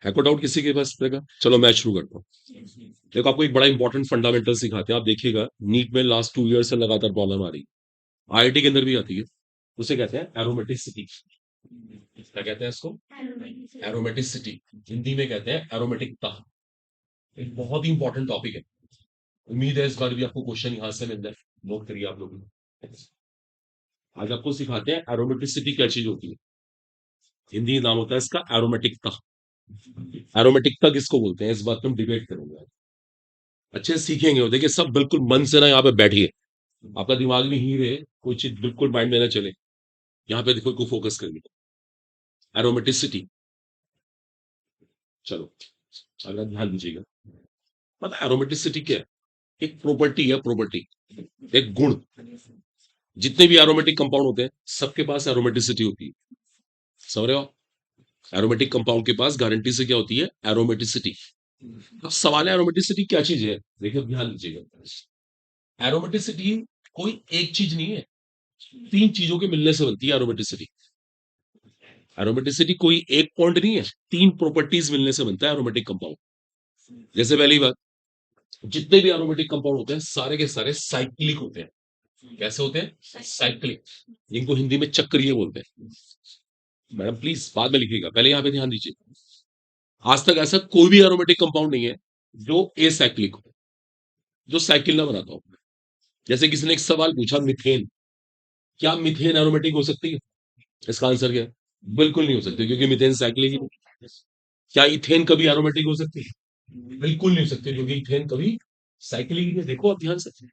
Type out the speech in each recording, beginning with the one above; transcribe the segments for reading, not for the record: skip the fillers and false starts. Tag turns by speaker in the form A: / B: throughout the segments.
A: है को डाउट किसी के पास इस तरह का? चलो मैं शुरू करता हूँ। देखो, आपको एक बड़ा इंपॉर्टेंट फंडामेंटल सिखाते हैं। आप देखिएगा, नीट में लास्ट 2 ईयर से लगातार प्रॉब्लम आ रही है, आईआईटी के अंदर भी आती है। उसे कहते हैं एरोमेटिसिटी। क्या कहते हैं इसको? एरोमेटिसिटी। हिंदी में कहते हैं एरोमेटिकता। एक बहुत ही इंपॉर्टेंट टॉपिक है। उम्मीद है इस बार भी आपको क्वेश्चन यहां से मिल जाए। नोट करिए आप लोग। आज आपको सिखाते हैं एरोमेटिसिटी क्या चीज होती है। हिंदी नाम होता है इसका एरोमेटिकता। एरोमेटिकता किसको बोलते हैं, इस बात पे हम डिबेट करेंगे। अच्छे से सीखेंगे, और देखिए सब बिल्कुल मन से ना यहाँ पे बैठिए। आपका दिमाग में ही रहे, कोई चीज बिल्कुल माइंड में ना चले। यहाँ पे देखो, को फोकस करिए। एरोमेटिसिटी। चलो, अगर ध्यान दीजिएगा, पता एरोमेटिसिटी क्या है? एक प्रॉपर्टी है, प्रॉपर्टी, एक गुण। जितने भी एरोमेटिक कंपाउंड होते हैं सबके पास एरोमेटिसिटी होती है। समझ रहे हो? एरोमेटिक कंपाउंड के पास गारंटी से क्या होती है? एरोमेटिसिटी। अब सवाल है, एरोमेटिसिटी क्या चीज है? देखिए, ध्यान दीजिएगा। एरोमेटिसिटी कोई एक चीज नहीं है, 3 चीजों के मिलने से बनती है एरोमेटिसिटी। एरोमेटिसिटी कोई एक पॉइंट नहीं है, 3 प्रॉपर्टीज मिलने से बनता है एरोमेटिक कंपाउंड। जैसे पहली बात, जितने भी एरोमेटिक कंपाउंड होते हैं सारे के सारे साइक्लिक होते हैं। कैसे होते हैं? साइक्लिक। जिनको हिंदी में चक्रीय बोलते हैं। मैडम प्लीज बाद में लिखिएगा, पहले यहां पे ध्यान दीजिए। आज तक ऐसा कोई भी एरोमेटिक कंपाउंड नहीं है जो एसाइक्लिक हो, जो साइकिल ना बनाता हो। जैसे किसी ने एक सवाल पूछा, मिथेन, क्या मिथेन एरोमेटिक हो सकती है? इसका आंसर क्या है? बिल्कुल नहीं हो सकती, क्योंकि मिथेन साइक्लिक ही नहीं। क्या इथेन कभी एरोमेटिक हो सकती है? बिल्कुल नहीं हो सकती, क्योंकि इथेन कभी साइक्लिक ही नहीं। देखो आप ध्यान से।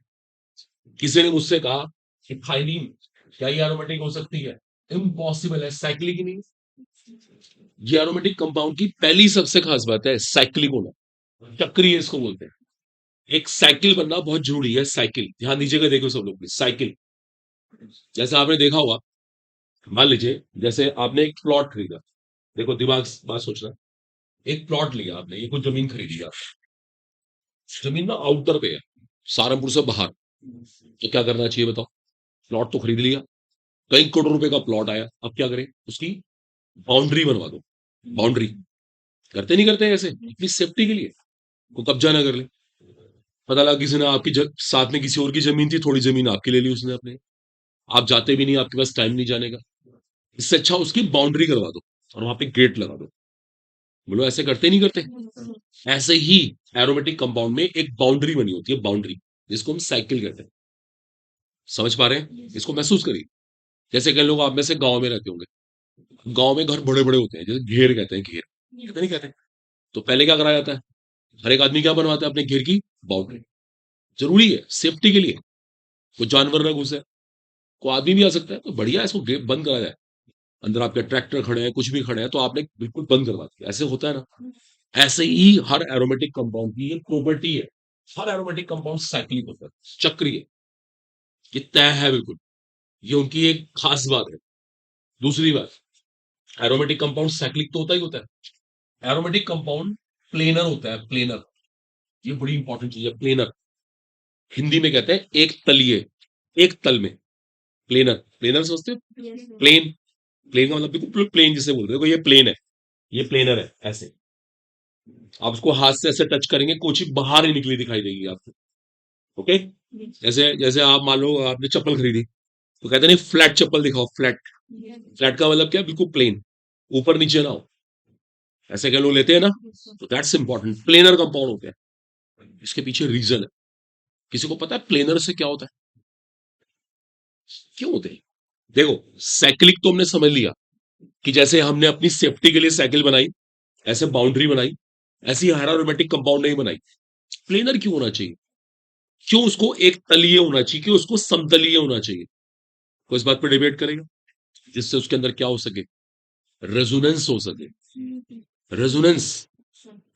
A: किसी ने मुझसे कहा कि थाइलीन, क्या ये एरोमेटिक हो सकती है? इम्पॉसिबल है, साइक्लिक ही नहीं। ये एरोमेटिक कंपाउंड की पहली सबसे खास बात है साइक्लिक होना। चक्रीय इसको बोलते हैं। एक साइकिल बनना बहुत जरूरी है। साइकिल, ध्यान दीजिएगा, देखो सब लोग, साइकिल। जैसे आपने देखा होगा, मान लीजिए जैसे आपने एक प्लॉट खरीदा। देखो दिमाग बात सोचना। एक प्लॉट लिया आपने, ये कुछ जमीन खरीदी आपने। जमीन ना आउटर पे है, सहारनपुर से बाहर। तो क्या करना चाहिए बताओ? प्लॉट तो खरीद लिया, कई करोड़ रुपए का प्लॉट आया, अब क्या करें? उसकी बाउंड्री बनवा दो। बाउंड्री करते नहीं करते ऐसे, अपनी सेफ्टी के लिए, को कब्जा ना कर ले। पता लगा किसी ने आपकी साथ में किसी और की जमीन थी, थोड़ी जमीन आपकी ले ली उसने अपने। आप जाते भी नहीं, आपके पास टाइम नहीं जाने का। इससे अच्छा उसकी बाउंड्री करवा दो और वहां पे गेट लगा दो। बोलो ऐसे करते नहीं करते? ऐसे ही एरोमेटिक कंपाउंड में एक बाउंड्री बनी होती है, बाउंड्री, जिसको हम साइकिल कहते हैं। समझ पा रहे हैं? इसको महसूस करिए। जैसे कई लोग आप में से गांव में रहते होंगे। गांव में घर बड़े बड़े होते हैं, जैसे घेर कहते हैं, घेर कहते नहीं कहते? तो पहले क्या कराया जाता है? हर एक आदमी क्या बनवाता है? अपने घेर की बाउंड्री। जरूरी है सेफ्टी के लिए, कोई जानवर ना घुसे। कोई आदमी भी आ सकता है, तो बढ़िया है, इसको गेट बंद करा जाए। अंदर आपके ट्रैक्टर खड़े हैं, कुछ भी खड़े हैं, तो आपने बिल्कुल बंद करवा दिया। ऐसे होता है ना? ऐसे ही हर एरोमेटिक कंपाउंड की ये प्रॉपर्टी है। हर एरोमेटिक कंपाउंड साइक्लिक होता है, चक्रीय। ये तय है बिल्कुल। ये उनकी एक खास बात है। दूसरी बात, एरोमेटिक कंपाउंड साइक्लिक तो होता ही होता है। एरोमेटिक कंपाउंड प्लेनर होता है, प्लेनर। ये बड़ी इंपॉर्टेंट चीज है, प्लेनर। हिंदी में कहते हैं एक तलीय, एक तल में। प्लेनर, प्लेनर समझते हो? प्लेन, प्लेन का मतलब बिल्कुल प्लेन जिसे बोलते हैं। देखो ये प्लेन है, ये प्लेनर है, ऐसे। आप उसको हाथ से ऐसे टच करेंगे, कुछ बाहर ही निकली दिखाई देगी आपको। ओके? जैसे जैसे आप मान लो आपने चप्पल खरीदी, तो कहते नहीं फ्लैट चप्पल दिखाओ, फ्लैट। फ्लैट का मतलब क्या? बिल्कुल प्लेन, ऊपर नीचे ना हो। ऐसे क्या लोग लेते हैं ना? तो दैट्स इंपॉर्टेंट, प्लेनर कंपाउंड होते हैं। इसके पीछे रीजन है। किसी को पता है प्लेनर से क्या होता है, क्यों होते हैं? देखो, साइकिलिक तो हमने समझ लिया कि जैसे हमने अपनी सेफ्टी के लिए साइकिल बनाई, ऐसे बाउंड्री बनाई, ऐसी हर एरोमेटिक कंपाउंड नहीं बनाई। प्लेनर क्यों होना चाहिए? क्यों उसको एक तलीय होना चाहिए? क्यों उसको समतलीय होना चाहिए? तो इस बात पर डिबेट करेंगे, जिससे उसके अंदर क्या हो सके? रेजोनेंस हो सके। रेजोनेंस,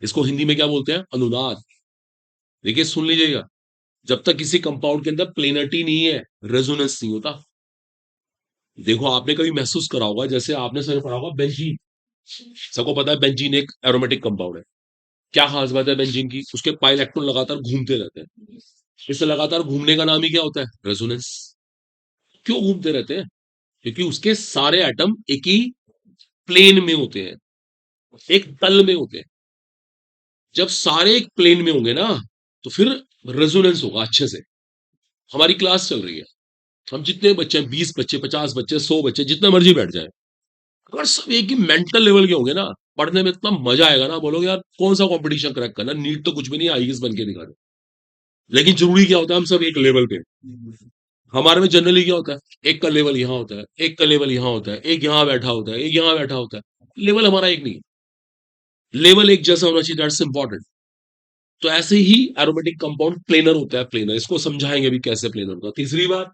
A: इसको हिंदी में क्या बोलते हैं? अनुनाद। देखिए सुन लीजिएगा, जब तक किसी कंपाउंड के अंदर प्लेनरिटी नहीं है, रेजोनेंस नहीं होता। देखो आपने कभी महसूस करा होगा, जैसे आपने सर पढ़ा होगा बेंजीन। सबको पता है बेंजीन एक एरोमेटिक कंपाउंड है। क्या खास बात है बेंजीन की? उसके पाई इलेक्ट्रॉन लगातार घूमते रहते हैं। इससे लगातार घूमने का नाम ही क्या होता है? रेजोनेंस। क्यों घूमते रहते हैं? क्योंकि उसके सारे एटम एक ही प्लेन में होते हैं, एक तल में होते हैं। जब सारे एक प्लेन में होंगे ना, तो फिर रेजोनेंस होगा अच्छे से। हमारी क्लास चल रही है, हम जितने बच्चे हैं, 20 बच्चे, 50 बच्चे, 100 बच्चे, जितने मर्जी बैठ जाए, अगर सब एक ही मेंटल लेवल के होंगे ना, पढ़ने में इतना मजा आएगा ना, बोलोगे यार कौन सा कंपटीशन क्रैक करना, नीट तो कुछ भी नहीं, आईएएस बन के दिखा दे। लेकिन जरूरी क्या होता है, हम सब एक लेवल पे। हमारे में जनरली क्या होता है, एक का लेवल यहाँ होता है, एक का लेवल यहाँ होता है, एक यहाँ बैठा होता है, एक यहाँ बैठा होता है, लेवल हमारा एक नहीं है। लेवल एक जैसा होना चाहिए, दैट्स इंपॉर्टेंट। तो ऐसे ही एरोमेटिक कंपाउंड प्लेनर होता है, प्लेनर, इसको समझाएंगे भी कैसे प्लेनर होता है। तीसरी बात,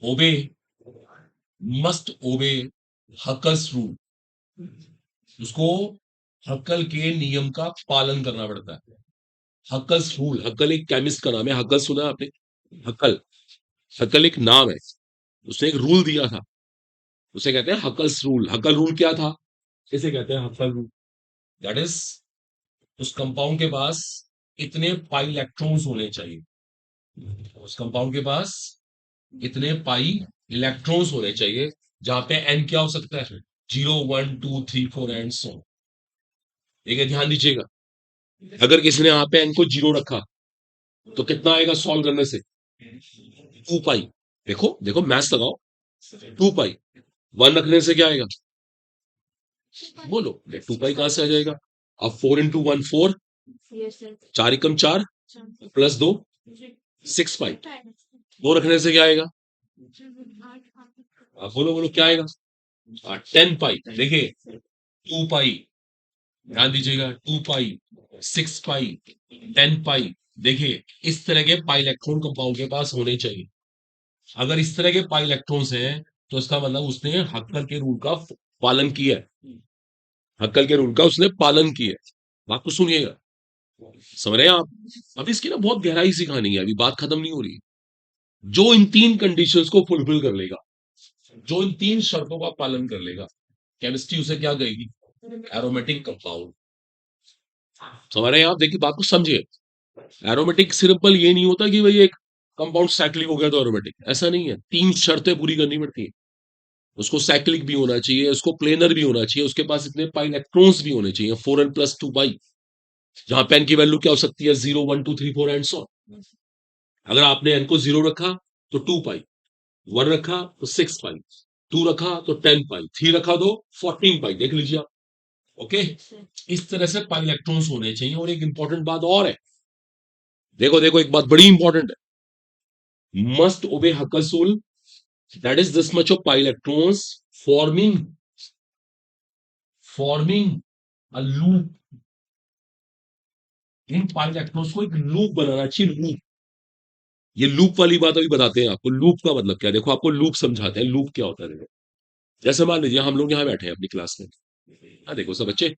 A: ओबे, मस्ट ओबे हकस रूल, उसको हक्कल के नियम का पालन करना पड़ता है। हक्कल्स रूल, हक्कल एक केमिस्ट का नाम है, हक्कल सुना है आपने? हक्कल, हक्कल एक नाम है, उसने एक रूल दिया था, उसे कहते हैं हक्कल्स रूल। हक्कल रूल क्या था? इसे कहते हैं हक्कल रूल। दैट इज, उस कंपाउंड के पास इतने पाई इलेक्ट्रॉन्स होने चाहिए, उस कंपाउंड के पास इतने पाई इलेक्ट्रॉन्स होने चाहिए, जहां पे एन क्या हो सकता है, 0, 1, 2, 3, 4 एंड सो। ठीक है, ध्यान दीजिएगा, अगर किसी ने यहाँ पे एन को 0 रखा, तो कितना आएगा सॉल्व करने से? 2 पाई। देखो देखो, मैथ्स लगाओ, 2 पाई। 1 रखने से क्या आएगा? बोलो, 2 पाई कहां से आ जाएगा? अब 4 × 1 4, 4 × 4 +2 6 पाई। 2 रखने से क्या आएगा? अब बोलो बोलो क्या आएगा? 10 पाई। देखिए, 2 पाई, ध्यान दीजिएगा, 2 पाई, 6 पाई, 10 पाई। देखिए, इस तरह के पाई इलेक्ट्रॉन कंपाउंड के पास होने चाहिए। अगर इस तरह के पाई इलेक्ट्रॉन्स हैं, तो इसका मतलब उसने हक्कल के रूल का पालन किया है, हक्कल के रूल का उसने पालन किया है। बात को सुनिएगा, समझ रहे हैं आप? अब इसकी ना बहुत गहराई सी कहानी है, अभी बात खत्म नहीं हो रही। जो इन 3 कंडीशंस को फुलफिल कर लेगा, जो इन 3 शर्तों का पालन कर लेगा, केमिस्ट्री उसे क्या कहेगी? Aromatic compound. समझ रहे हैं आप? देखिए बात को समझिए, एरोमेटिक सिंपल ये नहीं होता कि भाई एक कंपाउंड साइक्लिक हो गया तो एरोमेटिक, ऐसा नहीं है। 3 शर्तें पूरी करनी पड़ती है, उसको साइक्लिक भी होना चाहिए, उसको प्लेनर भी होना चाहिए, उसके पास इतने पाई इलेक्ट्रॉन्स भी होने चाहिए, 4n + 2 पाई, जहां पे एन की वैल्यू क्या हो सकती है, 0, 1, 2, 3, 4 एंड सो। अगर आपने एन को 0 रखा तो 2 पाई, 1 रखा तो 6 पाई, 2 रखा तो 10 पाई, 3 रखा तो 14 पाई। देख लीजिए आप। ओके, इस तरह से पाई इलेक्ट्रॉन्स होने चाहिए। और एक इंपॉर्टेंट बात और है, देखो देखो, एक बात बड़ी इंपॉर्टेंट है, मस्ट ओबे Huckel's rule, that is this much of pi electrons forming a loop. In pi electrons को एक लूप बनाना चाहिए, लूप। ये लूप वाली बात अभी बताते हैं आपको, लूप का मतलब क्या है। देखो आपको लूप समझाते हैं, लूप क्या होता है। देखो, जैसे मान लीजिए हम लोग यहाँ बैठे हैं अपनी क्लास में, हाँ देखो सब बच्चे,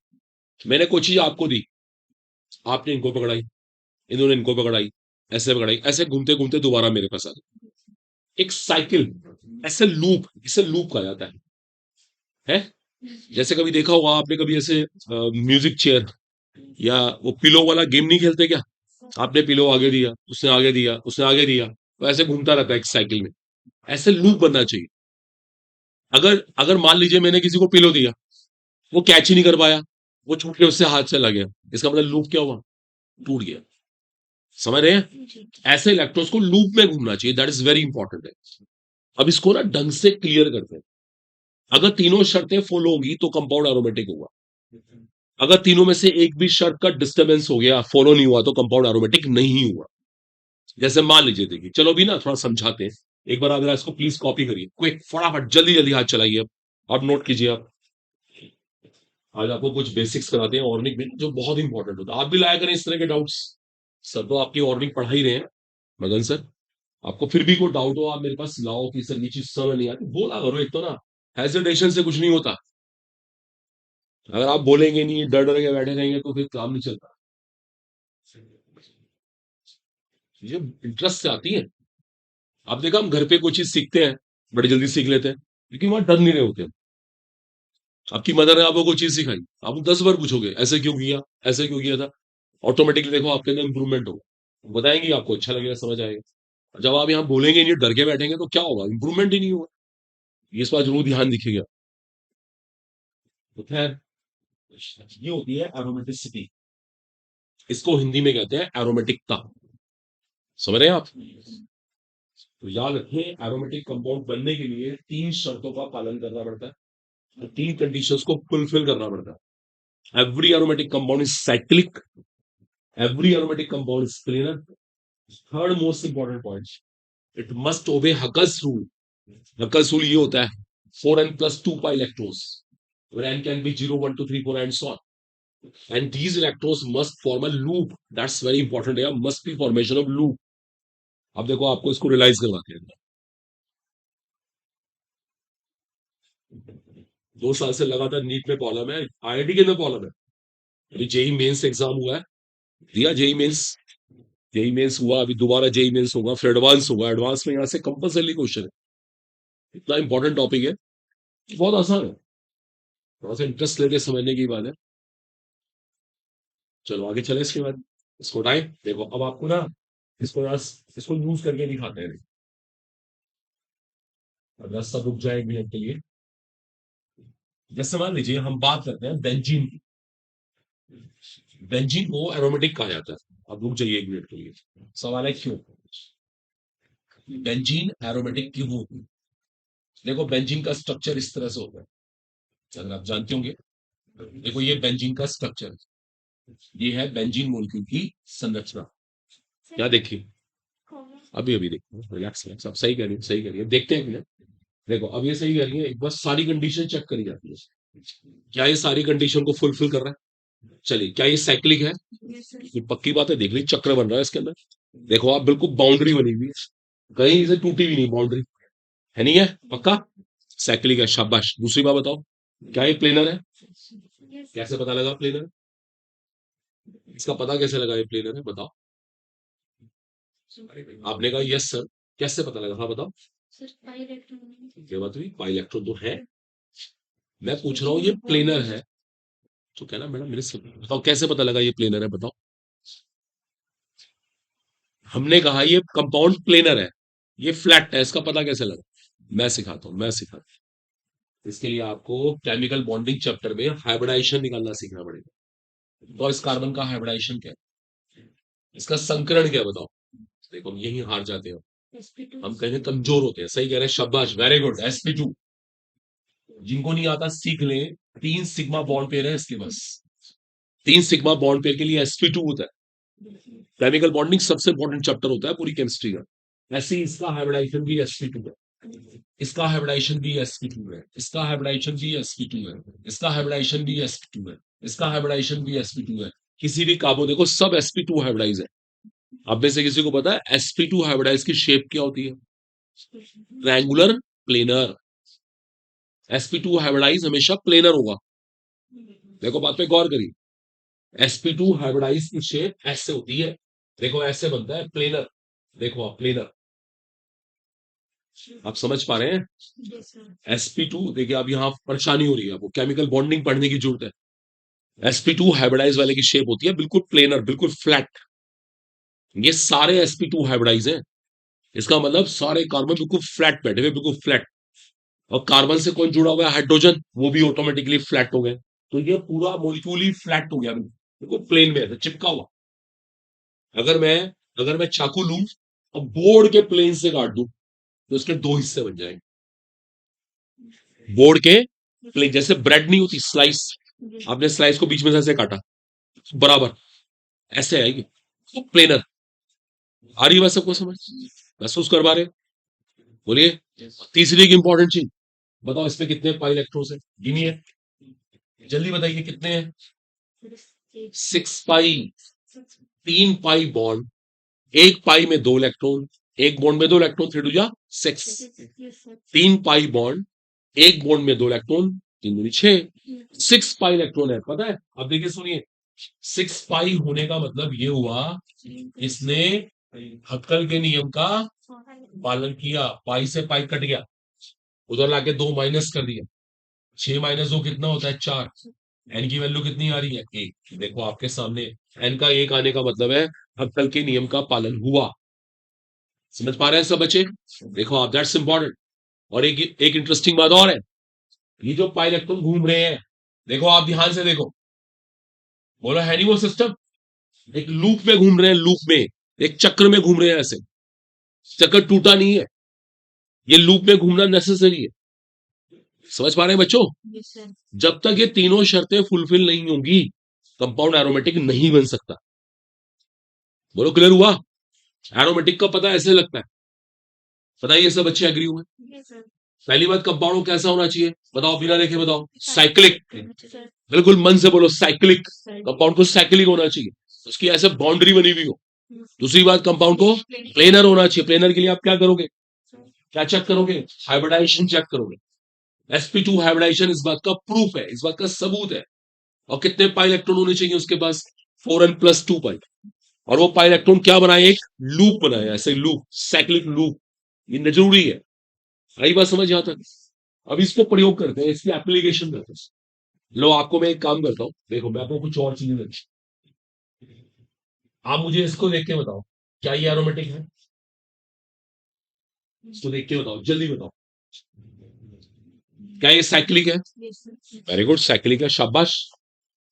A: मैंने कोई चीज आपको दी, आपने इनको पकड़ाई, इन्होंने इनको पकड़ाई, ऐसे पकड़ाई, ऐसे घूमते घूमते दोबारा मेरे पास आ गई, एक साइकिल, ऐसे लूप, इसे लूप कहा जाता है। जैसे कभी देखा होगा आपने, कभी ऐसे म्यूजिक चेयर या वो पिलो वाला गेम नहीं खेलते क्या? आपने पिलो आगे दिया, उसने आगे दिया, उसने आगे दिया, तो ऐसे घूमता रहता है एक साइकिल में। ऐसे लूप बनना चाहिए। अगर अगर मान लीजिए मैंने किसी को पिलो दिया, वो कैच ही नहीं कर पाया, वो छूट के उससे हाथ चला गया, इसका मतलब लूप क्या हुआ? टूट गया। समझ रहे हैं? ऐसे इलेक्ट्रॉन्स को लूप में घूमना चाहिए, दैट इज वेरी इंपॉर्टेंट है। अब इसको ना ढंग से क्लियर करते हैं। अगर तीनों शर्तें फुल होंगी तो कंपाउंड एरोमेटिक होगा। अगर तीनों में से एक भी शर्त का डिस्टर्बेंस हो गया, फॉलो नहीं हुआ, तो कंपाउंड एरोमेटिक नहीं हुआ। जैसे मान लीजिए, देखिए चलो भी ना थोड़ा समझाते हैं। एक बार आप जरा इसको प्लीज कॉपी करिए, क्विक, फटाफट, जल्दी जल्दी हाथ चलाइए। आप नोट कीजिए। आप, आज आपको कुछ बेसिक्स कराते हैं ऑर्निक में, जो बहुत इंपॉर्टेंट होता है। आप भी लाया करें इस तरह के डाउट्स। सर तो आपकी ऑर्निक पढ़ा ही रहे हैं, मगन सर। आपको फिर भी कोई डाउट हो, आप मेरे पास लाओ कि सर ये चीज समझ नहीं आती, बोला करो। एक तो ना, हेजिटेशन से कुछ नहीं होता। अगर आप बोलेंगे नहीं, डर डर के बैठे रहेंगे, तो फिर काम नहीं चलता। ये इंटरेस्ट से आती है। आप देखा, हम घर पे कोई चीज सीखते हैं, बड़ी जल्दी सीख लेते हैं, क्योंकि वहां डर नहीं रहे होते हैं। आपकी मदर ने आपको कोई चीज सिखाई, आप 10 बार पूछोगे ऐसे क्यों किया, ऐसे क्यों किया था, ऑटोमेटिकली देखो आपके अंदर इंप्रूवमेंट होगा। बताएंगे आपको, अच्छा लगेगा, समझ आएगा। जब आप यहाँ बोलेंगे नहीं, डर के बैठेंगे, तो क्या होगा? इंप्रूवमेंट ही नहीं होगा। ये इस बात जरूर ध्यान दिखेगा। तो खैर, ये होती है एरोमेटिसिटी। इसको हिंदी में कहते हैं एरोमेटिकता। समझ रहे हैं आप? तो याद रखें, एरोमेटिक कंपाउंड बनने के लिए 3 शर्तों का पालन करना पड़ता है, और 3 कंडीशंस को फुलफिल करना पड़ता है। Every aromatic compound is cyclic, every aromatic compound is planar, third most important point, it must obey Huckel's rule. हकस rule ये होता है 4n+2 pi lactose, where n can be 0, 1, 2, 3, 4 and so on. And these lactose must form a loop. That's very important. There must be formation of loop. अब देखो, आपको इसको realise करवाते हैं। 2 साल से लगातार नीट में प्रॉब्लम है, आईआईटी के अंदर प्रॉब्लम है। अभी जेई मेंस एग्जाम हुआ है, दिया जेई मेंस। जेई मेंस हुआ, अभी दोबारा जेई मेंस होगा, फिर एडवांस होगा। एडवांस में यहाँ से कंपल्सरी क्वेश्चन है। इतना इंपॉर्टेंट टॉपिक है, बहुत आसान है, थोड़ा सा इंटरेस्ट लेके समझने की बात है। चलो आगे चले। इसके बाद इसको टाइम देखो। अब आपको ना इसको यूज करके दिखाते हैं। अगर सब रुक जाए 1 मिनट के लिए। जैसे मान लीजिए हम बात करते हैं बेंजीन की। बेंजीन को एरोमेटिक कहा जाता है। अब रुक जाइए 1 मिनट के लिए। सवाल है क्यों बेंजीन एरोमेटिक क्यों होती है? देखो, बेंजीन का स्ट्रक्चर इस तरह से होता है, अगर आप जानते होंगे। देखो, ये बेंजीन का स्ट्रक्चर, ये है बेंजीन मॉलिक्यूल की संरचना। क्या देखिए, अभी अभी देखो, रिलैक्स रिलैक्स। आप सही कह रही है, सही कह रही है, देखते हैं एक मिनट। देखो, अब ये सही कह रही है। एक बार सारी कंडीशन चेक करी जाती है, क्या ये सारी कंडीशन को फुलफिल कर रहा है? चलिए, क्या ये साइक्लिक है? ये पक्की बात है, देख लीजिए चक्र बन रहा है इसके अंदर। देखो आप, बिल्कुल बाउंड्री बनी हुई है, कहीं से टूटी भी नहीं बाउंड्री, है नहीं है? पक्का साइक्लिक है, शाबाश। दूसरी बात बताओ, क्या ये प्लेनर है? कैसे पता लगा प्लेनर? इसका पता कैसे लगा ये प्लेनर है, बताओ। आपने कहा यस सर, कैसे पता लगा? हाँ बताओ। क्या बात हुई? पाई इलेक्ट्रॉन तो है, मैं पूछ रहा हूँ ये प्लेनर है। तो कहना मैडम मेरे से बताओ, कैसे पता लगा ये प्लेनर है, बताओ। हमने कहा ये कंपाउंड प्लेनर है, ये फ्लैट है, इसका पता कैसे लगा? मैं सिखाता हूँ, मैं सिखाता हूँ। इसके लिए आपको केमिकल बॉन्डिंग चैप्टर में हाइब्रिडाइजेशन निकालना सीखना पड़ेगा। तो इस कार्बन का हाइब्रिडाइजेशन क्या है, इसका संकरण क्या है, बताओ। देखो, हम यही हार जाते हैं, हम कहें कमजोर होते हैं। सही कह रहे हैं, शाबाश, वेरी गुड। sp2, जिनको नहीं आता सीख लें। 3 सिग्मा बॉन्ड पेयर है इसके बस। 3 सिग्मा बॉन्ड पेयर के लिए sp2 होता है। केमिकल बॉन्डिंग सबसे इंपॉर्टेंट चैप्टर होता है पूरी केमिस्ट्री का। ऐसे ही इसका हाइब्रिडाइजेशन भी sp2 है, इसका हाइब्रिडाइजेशन भी sp2 है, इसका हाइब्रिडाइजेशन भी sp2 है, इसका हाइब्रिडाइजेशन भी sp2 है, इसका हाइब्रिडाइजेशन भी sp2 है। किसी भी कार्बो देखो, सब sp2 हाइब्रिडाइज है। अब में से किसी को पता है sp2 हाइब्रिडाइज की शेप क्या होती है? Triangular planar. sp2 हाइब्रिडाइज हमेशा प्लेनर होगा। देखो, बात पे गौर करिए। sp2 हाइब्रिडाइज की शेप ऐसे होती है, देखो ऐसे बनता है प्लेनर। देखो आप, प्लेनर। आप समझ पा रहे हैं? sp2 देखिए, अब यहां परेशानी हो रही है, आपको केमिकल बॉन्डिंग पढ़ने की जरूरत है। sp2 हाइब्रिडाइज वाले की शेप होती है बिल्कुल प्लेनर, बिल्कुल फ्लैट। ये सारे sp2 हाइब्रिडाइज हैं, इसका मतलब सारे कार्बन बिल्कुल फ्लैट बैठे हुए, बिल्कुल फ्लैट। और कार्बन से कौन जुड़ा हुआ है? हाइड्रोजन, वो भी ऑटोमेटिकली फ्लैट हो गए। तो ये पूरा मॉलिक्यूल ही फ्लैट हो गया, बिल्कुल प्लेन में है, चिपका हुआ। अगर मैं अगर मैं चाकू लूं और बोर्ड के प्लेन से काट दूं, तो इसके 2 हिस्से बन जाएंगे। बोर्ड के प्लेन, जैसे ब्रेड नहीं होती स्लाइस, आपने स्लाइस को बीच में से ऐसे काटा, बराबर ऐसे आएगी, तो प्लेनर। आ रही बात सबको समझ? महसूस कर पा रहे? बोलिए। तीसरी एक इंपॉर्टेंट चीज बताओ, इसमें कितने पाई इलेक्ट्रॉन्स है? गिनिए, जल्दी बताइए कितने हैं? 6 पाई। 3 पाई बॉन्ड, एक पाई में 2 इलेक्ट्रॉन, एक बॉन्ड में 2 इलेक्ट्रॉन, 3 2 जा 6। 3 पाई बॉन्ड, एक बॉन्ड में 2 इलेक्ट्रॉन, 3 दूनी 6। 6 पाई इलेक्ट्रॉन है, पता है? अब देखिए, सुनिए, 6 पाई होने का मतलब ये हुआ, इसने हक्कल के नियम का पालन किया। पाई से पाई कट गया, उधर लाके 2 माइनस कर दिया। 6 - 2 कितना होता है? 4। एन की वैल्यू कितनी आ रही है? 1। देखो आपके सामने, एन का 1 आने का मतलब है हक्कल के नियम का पालन हुआ। समझ पा रहे हैं सब बच्चे? देखो आप, दैट्स इंपॉर्टेंट। और एक इंटरेस्टिंग बात और है, ये जो पाई इलेक्ट्रॉन घूम रहे हैं, देखो आप ध्यान से देखो, बोलो है नहीं वो सिस्टम, एक लूप में घूम रहे हैं, लूप में, एक चक्र में घूम रहे हैं, ऐसे चक्कर टूटा नहीं है, ये लूप में घूमना नेसेसरी है। समझ पा रहे हैं बच्चों? जब तक ये तीनों शर्तें फुलफिल नहीं होंगी, कंपाउंड एरोमेटिक नहीं बन सकता। बोलो क्लियर हुआ? एरोमेटिक का पता ऐसे लगता है, बताइए सब अच्छे एग्री हुए? पहली बात, कंपाउंड कैसा होना चाहिए बताओ, बिना देखे बताओ। साइक्लिक, बिल्कुल मन से बोलो, साइक्लिक। कंपाउंड को साइक्लिक होना चाहिए, उसकी ऐसे बाउंड्री बनी हुई हो। दूसरी बात, कंपाउंड को प्लेनर होना चाहिए। प्लेनर के लिए आप क्या करोगे, क्या चेक करोगे? हाइब्रिडाइजेशन चेक करोगे। sp2 हाइब्रिडाइजेशन इस बात का प्रूफ है, इस बात का सबूत है। और कितने पाई इलेक्ट्रॉन होने चाहिए उसके पास? 4n+2 पाई। और वो पाई इलेक्ट्रॉन क्या बनाए? एक लूप बनाया, ऐसे लूप, साइक्लिक लूप। ये जरूरी है। आई बात समझ यहां तक? अब इसको प्रयोग करते हैं, इसकी एप्लीकेशन करते हैं। लो आपको मैं एक काम करता हूं, देखो मैं आपको कुछ और चीजें देती, आप मुझे इसको देख के बताओ, क्या ये एरोमेटिक है? इसको देख के बताओ, जल्दी बताओ, क्या ये साइक्लिक है? वेरी गुड, साइक्लिक है, शाबाश।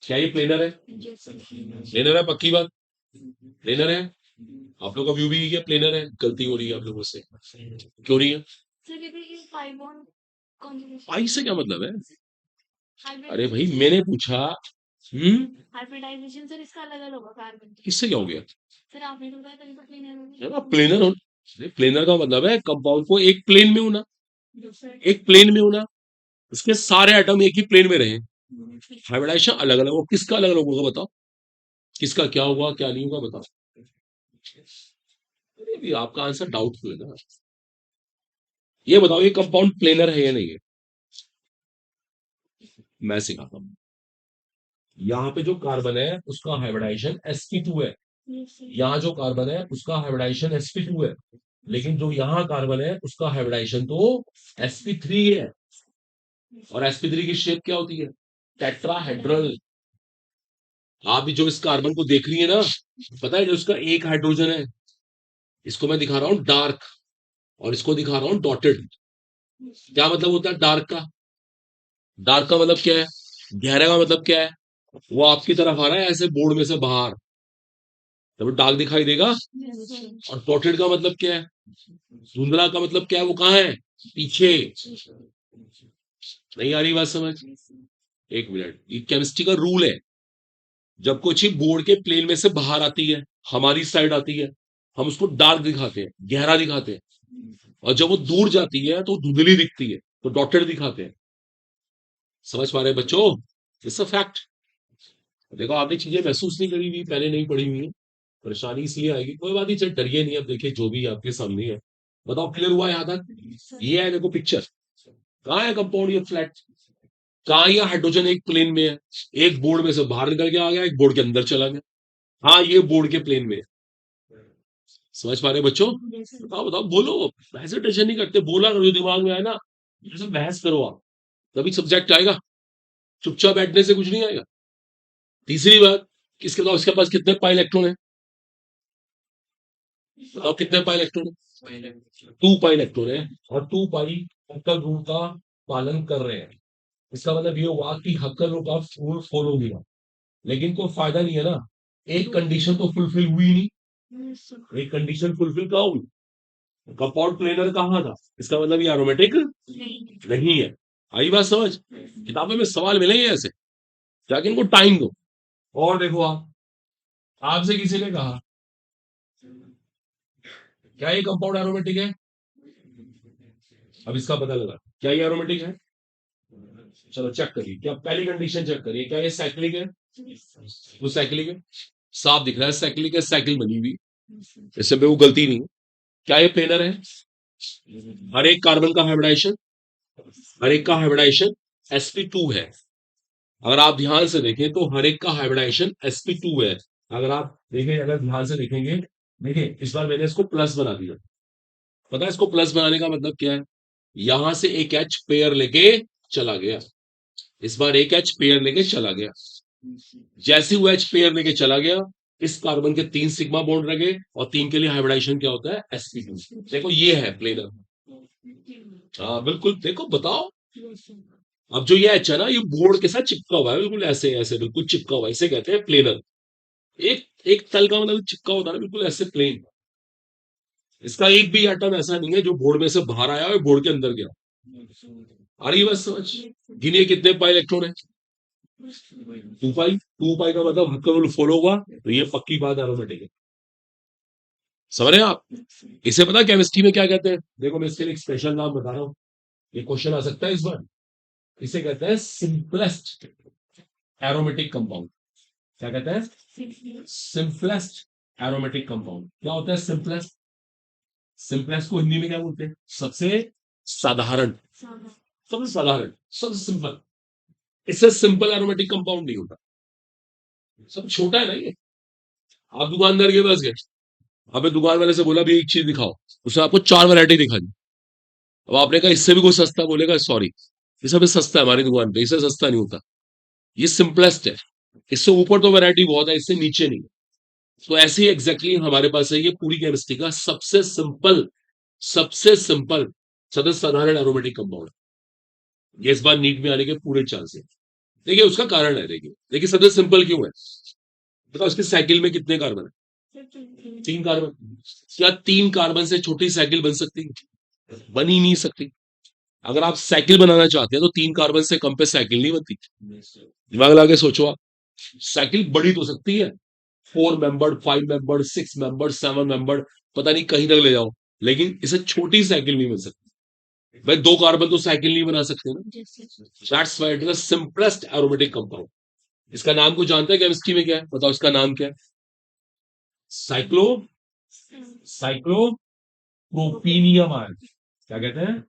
A: क्या ये प्लेनर है? प्लेनर है, पक्की बात, प्लेनर है। आप लोग का व्यू भी क्या प्लेनर है? गलती हो रही है आप लोगों से, क्यों नहीं है? पाई से क्या मतलब है? अरे भाई मैंने पूछा, हाइब्रिडाइजेशन सर इसका अलग अलग होगा कार्बन, इससे क्या हो गया? सर आपने तो बताया तभी तो प्लेनर हो। प्लेनर हो, प्लेनर का मतलब है कंपाउंड को एक प्लेन में होना, एक प्लेन में होना, उसके सारे एटम एक ही प्लेन में रहे। हाइब्रिडाइजेशन अलग अलग हो, किसका अलग अलग होगा बताओ, किसका क्या होगा क्या नहीं होगा बताओ। अरे भी आपका आंसर डाउटफुल है ना, ये बताओ ये कंपाउंड प्लेनर है या नहीं है? मैं सिखाता हूं। यहाँ पे जो कार्बन है उसका हाइब्रिडाइजेशन sp2 है, यहाँ जो कार्बन है उसका हाइब्रिडाइजेशन sp2 है, लेकिन जो यहाँ कार्बन है उसका हाइब्रिडाइजेशन तो sp3 है। और sp3 की शेप क्या होती है? टेट्राहेड्रल। आप भी जो इस कार्बन को देख रही है ना, पता है जो उसका एक हाइड्रोजन है, इसको मैं दिखा रहा हूं डार्क, और इसको दिखा रहा हूं डॉटेड। क्या मतलब होता है डार्क का? डार्क का मतलब क्या है? गहरा का मतलब क्या है? वो आपकी तरफ आ रहा है ऐसे बोर्ड में से बाहर, तब डार्क दिखाई देगा। और डॉटेड का मतलब क्या है? धुंधला का मतलब क्या है? वो कहाँ है? पीछे। नहीं आ रही बात समझ? एक मिनट, ये केमिस्ट्री का रूल है, जब कोई चीज बोर्ड के प्लेन में से बाहर आती है, हमारी साइड आती है, हम उसको डार्क दिखाते हैं, गहरा दिखाते हैं। और जब वो दूर जाती है तो धुंधली दिखती है, तो डॉटेड दिखाते हैं। समझ पा रहे हैं बच्चों? It's a fact. देखो आपने चीजें महसूस नहीं करी हुई, पहले नहीं पढ़ी हुई है, परेशानी इसलिए आएगी। कोई बात नहीं, चल डरिए नहीं, अब देखिए जो भी आपके सामने है। बताओ क्लियर हुआ यहाँ तक? ये है देखो पिक्चर, कहाँ है कंपाउंड? ये फ्लैट। कहाँ ये हाइड्रोजन एक प्लेन में है, एक बोर्ड में से बाहर निकल के आ गया, एक बोर्ड के अंदर चला गया। हाँ ये बोर्ड के प्लेन में है। समझ पा रहे हैं बच्चों? बताओ बताओ, बोलो, हेजिटेशन नहीं करते, बोला करो जो दिमाग में आए ना, जैसे बहस करो आप, तभी सब्जेक्ट आएगा। चुपचाप बैठने से कुछ नहीं आएगा। तीसरी बात, किसके बताओ इसके पास कितने पाई इलेक्ट्रॉन है? बताओ कितने पाई इलेक्ट्रॉन है? 2 पाई इलेक्ट्रॉन है, और 2 पाई हक्कल रूल का पालन कर रहे हैं। इसका मतलब ये हुआ कि हक्कल रूल का रूल फॉलो किया, लेकिन कोई फायदा नहीं है ना, एक कंडीशन तो फुलफिल हुई नहीं। एक कंडीशन फुलफिल कहाँ हुई? कंपाउंड प्लेनर कहाँ था, इसका मतलब ये एरोमेटिक नहीं है। आई बात समझ? किताबों में सवाल मिलेंगे ऐसे, जाके इनको टाइम दो। और देखो आप, आपसे किसी ने कहा क्या ये कंपाउंड एरोमेटिक है? अब इसका पता लगा, क्या ये एरोमेटिक है? चलो चेक करिए, क्या पहली कंडीशन चेक करिए, क्या ये साइक्लिक है? वो साइक्लिक है, साफ दिख रहा है साइक्लिक है, साइकिल बनी हुई, इससे वो गलती नहीं है। क्या ये प्लेनर है? हर एक कार्बन का हाइब्रिडाइजेशन, हर एक का हाइब्रिडाइजेशन sp2 है। अगर आप ध्यान से देखें तो हर एक का हाइब्रिडाइजेशन sp2 है। अगर आप देखें, अगर ध्यान से देखेंगे, देखिए इस बार मैंने इसको प्लस बना दिया। पता है इसको प्लस बनाने का मतलब क्या है? यहां से एक एच पेयर लेके चला गया, इस बार एक एच पेयर लेके चला गया। जैसे वो एच पेयर लेके चला गया, इस कार्बन के 3 सिग्मा बॉन्ड लगे और 3 के लिए हाइब्रिडाइजेशन क्या होता है sp2। देखो ये है प्लेनर। हाँ बिल्कुल, देखो बताओ। अब जो ये एच है ना, ये बोर्ड के साथ चिपका हुआ है, बिल्कुल ऐसे ऐसे बिल्कुल चिपका हुआ है, इसे कहते हैं प्लेनर। एक एक तल का मतलब चिपका होता है ना, बिल्कुल ऐसे प्लेन। इसका एक भी एटम ऐसा नहीं है जो बोर्ड में से बाहर आया और बोर्ड के अंदर गया। आ रही है बस समझ। गिनिए कितने पाई इलेक्ट्रॉन है। 2 पाई। 2 पाई का मतलब हक्का रूल फॉलो हुआ तो ये पक्की बात एरोमेटिक है। समझ रहे हैं आप। इसे पता केमिस्ट्री में क्या कहते हैं? देखो मैं इसके लिए एक स्पेशल नाम बता रहा हूँ, ये क्वेश्चन आ सकता है इस बार। इसे कहते हैं सिंपलेस्ट एरोमेटिक कंपाउंड। क्या कहते हैं? Simplest aromatic compound. क्या होता है सिंपलेस्ट? सिंपलेस्ट को हिंदी में क्या बोलते हैं? सबसे साधारण। सबसे साधारण, सबसे सिंपल। इससे सिंपल एरोमेटिक कंपाउंड नहीं होता। सब छोटा है ना ये। आप दुकानदार के पास गए, आपने दुकान वाले से बोला भी एक चीज दिखाओ, उसने आपको 4 वैरायटी दिखा दी। अब आपने कहा इससे भी कोई सस्ता, बोलेगा सॉरी ये सब सस्ता है हमारी दुकान पे, इससे सस्ता नहीं होता। ये सिंपलेस्ट है। इससे ऊपर तो वैरायटी बहुत है, इससे नीचे नहीं। तो ऐसे ही एग्जैक्टली हमारे पास है ये पूरी केमिस्ट्री का सबसे सिंपल, सबसे सिंपल, सबसे साधारण एरोमेटिक कंपाउंड। ये इस बार नीट में आने के पूरे चांस है। देखिए उसका कारण है, देखिए देखिए सबसे सिंपल क्यों है। बताओ उसकी साइकिल में कितने कार्बन है? 3 कार्बन। क्या 3 कार्बन से छोटी साइकिल बन सकती है? बन ही नहीं सकती। अगर आप साइकिल बनाना चाहते हैं तो 3 कार्बन से कम पे साइकिल नहीं बनती। दिमाग लगा के सोचो आप। साइकिल बड़ी तो सकती है, 4 मेंबर्ड, 5 मेंबर्ड, 6 मेंबर्ड, 7 मेंबर्ड, पता नहीं कहीं तक ले जाओ, लेकिन इसे छोटी साइकिल नहीं बन सकती। भाई 2 कार्बन तो साइकिल नहीं बना सकते ना। That's why it is the simplest aromatic compound. इसका नाम को जानते हैं केमिस्ट्री में क्या है? बताओ इसका नाम क्या है? Cyclo cyclopropenium ion. क्या कहते हैं?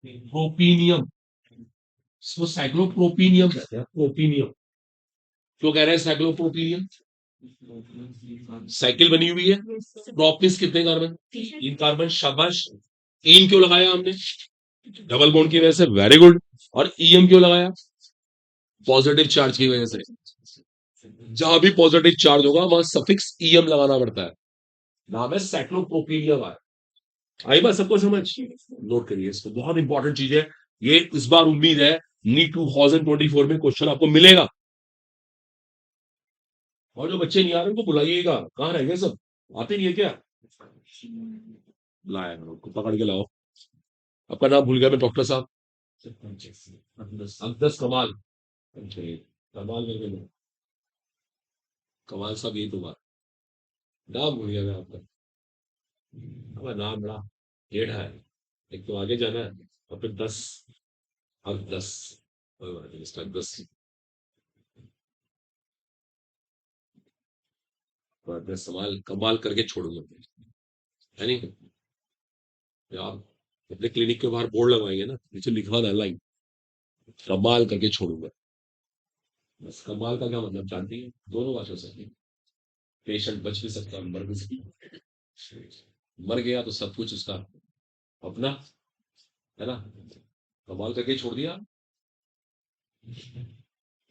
A: प्रोपीनियम। इसको साइक्लोप्रोपीनियम कहते हैं, प्रोपीनियम। क्यों कह रहे हैं साइक्लोप्रोपीनियम? साइकिल बनी हुई है। प्रोपीस कितने कार्बन? 3 कार्बन। शाबाश। इन क्यों लगाया हमने? डबल बॉन्ड की वजह से, वेरी गुड। और ईएम क्यों लगाया? पॉजिटिव चार्ज की वजह से। जहां भी पॉजिटिव चार्ज होगा वहां सफिक्स ईएम लगाना पड़ता है। नाम है साइक्लोप्रोपीनियम आयन। आई बात सबको समझ? नोट करिए इसको, बहुत इंपॉर्टेंट चीज है ये। इस बार उम्मीद है नीट 2024 में क्वेश्चन आपको मिलेगा। और जो बच्चे नहीं आ रहे उनको बुलाइएगा, कहाँ रह गए सब? आते नहीं है क्या? लाया करो, उनको पकड़ के लाओ। आपका नाम भूल गया मैं, डॉक्टर साहब। अब्दस कमाल। कमाल करके लो। कमाल साहब, ये तो बात। नाम भूल गया मैं आपका। हमारा नाम बड़ा टेढ़ा है। एक तो आगे जाना है और फिर 10। अब 10। कोई बात नहीं, इसका 10। और 10 सवाल कमाल करके छोड़ूंगा, है नहीं? तो आप अपने क्लिनिक के बाहर बोर्ड लगवाएंगे ना, नीचे लिखवा देना लाइन, कमाल करके छोड़ूंगा। बस कमाल का क्या मतलब जानती है? दोनों भाषा से। पेशेंट बच भी सकता है, मर भी सकता है। मर गया तो सब कुछ उसका अपना, है ना? कमाल करके छोड़ दिया।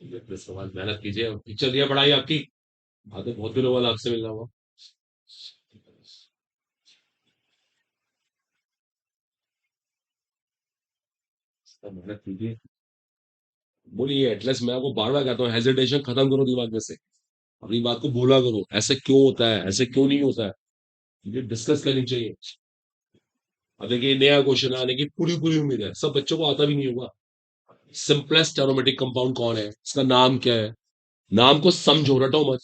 A: दस सवाल मेहनत कीजिए, चल दिया पढ़ाई आपकी। आते बहुत दिनों बाद आपसे मिलना हुआ। सब मेहनत कीजिए। बोलिए एटलीस्ट, मैं आपको बार बार कहता हूँ हेजिटेशन खत्म करो दिमाग में से। अपनी बात को बोला करो, ऐसे क्यों होता है, ऐसे क्यों नहीं होता है, ये डिस्कस करनी चाहिए। अब देखिए नया क्वेश्चन आने की पूरी पूरी उम्मीद है, सब बच्चों को आता भी नहीं होगा। सिंपलेस्ट एरोमेटिक कंपाउंड कौन है, इसका नाम क्या है? नाम को समझो, रटो मत।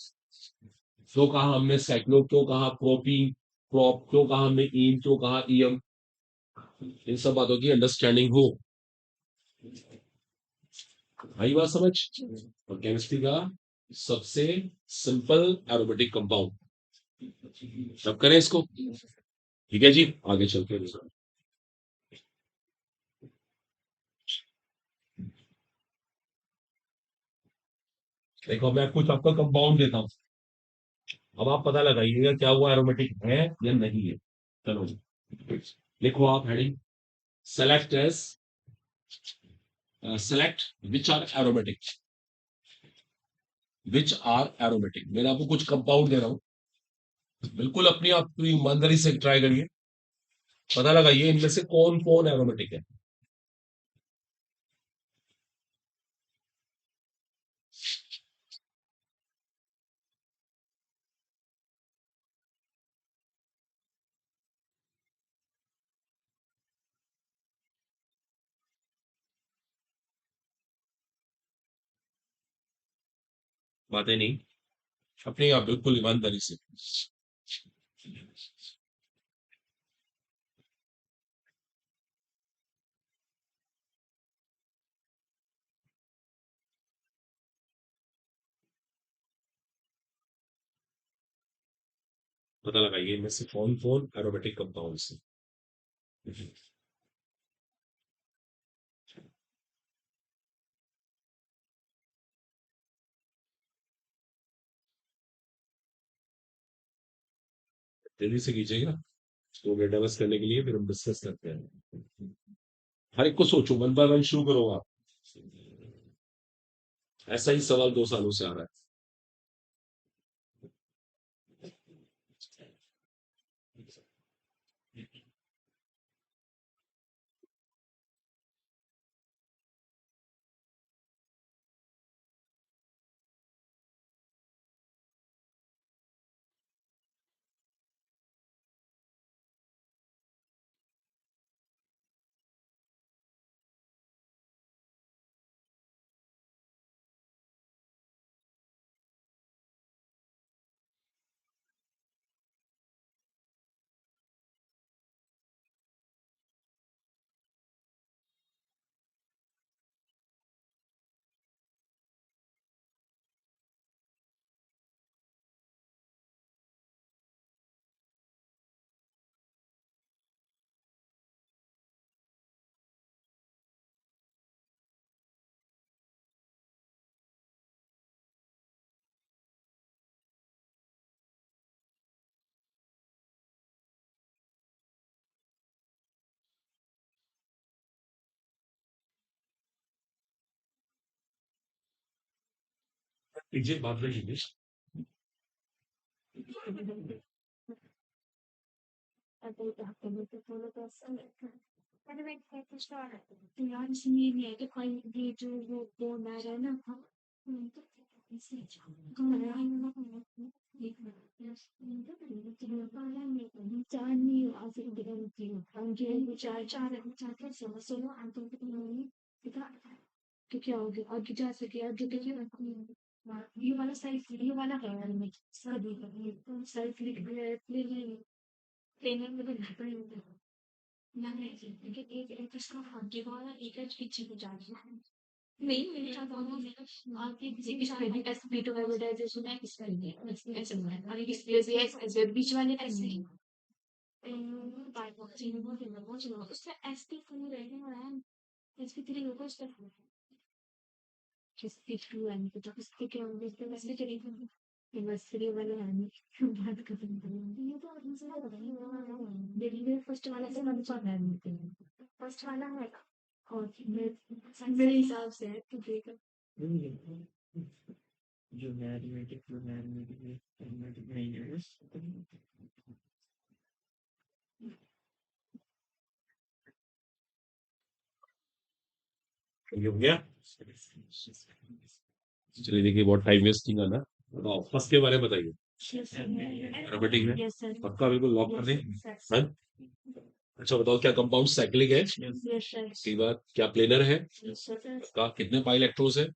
A: क्यों कहा हमने साइक्लो, क्यों कहा प्रोपीन, प्रोप क्यों कहा हमने ईन, क्यों कहा ईएम, इन सब बातों की अंडरस्टैंडिंग हो। आई बात समझ? और केमिस्ट्री का सबसे सिंपल एरोमेटिक कंपाउंड। सब करें इसको, ठीक है जी, आगे चलते हैं। देखो मैं कुछ आपका कंपाउंड देता हूँ, अब आप पता लगाइएगा क्या वो एरोमेटिक है या नहीं है। चलो जी, लिखो आप heading, select S, select which are aromatic. Which are aromatic. मैंने आपको कुछ कंपाउंड दे रहा हूं, बिल्कुल अपनी आप पूरी ईमानदारी से ट्राई करिए, पता लगाइए इनमें से कौन कौन एरोमेटिक है। बातें नहीं, अपनी आप बिल्कुल ईमानदारी से। पता लगाइए इनमें से कौन कौन एरोमेटिक कंपाउंड्स हैं। जल्दी से कीजिएगा, तो डेटा बस करने के लिए फिर हम डिस्कस करते हैं। हर एक को सोचो, वन बाय वन शुरू करो आप। ऐसा ही सवाल 2 सालों से आ रहा है। कीजिए, बात में कीजिए। ये हो गया। चलिए देखिए, बहुत टाइम वेस्ट नहीं करना। बताओ फर्स्ट के बारे में बताइए। एरोमेटिक है, पक्का बिल्कुल लॉक कर दें। हाँ? अच्छा बताओ, क्या कंपाउंड साइक्लिक है? की बात, क्या प्लेनर है? का कितने पाई इलेक्ट्रॉन्स है?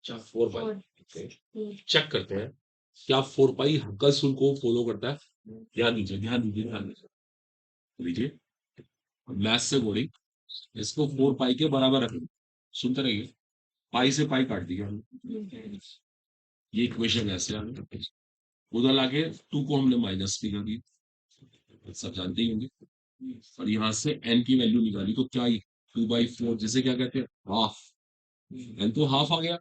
A: 4 पाई। चेक करते हैं, क्या 4 पाई हक्कस रूल को फॉलो करता है? ध्यान दीजिए, ध्यान दीजिए, ध्यान दीजिए। लीजिए, मैथ से बोली, इसको 4 पाई के बराबर रखें। सुनते रहिए, पाई से पाई काट दिया, ये इक्वेशन ऐसे आ गई। उधर लाके 2 को हमने माइनस भी कर दिया, सब जानते ही होंगे। और यहाँ से n की वैल्यू निकाली तो क्या, 2/4, जिसे क्या कहते हैं, हाफ। n तो हाफ आ गया,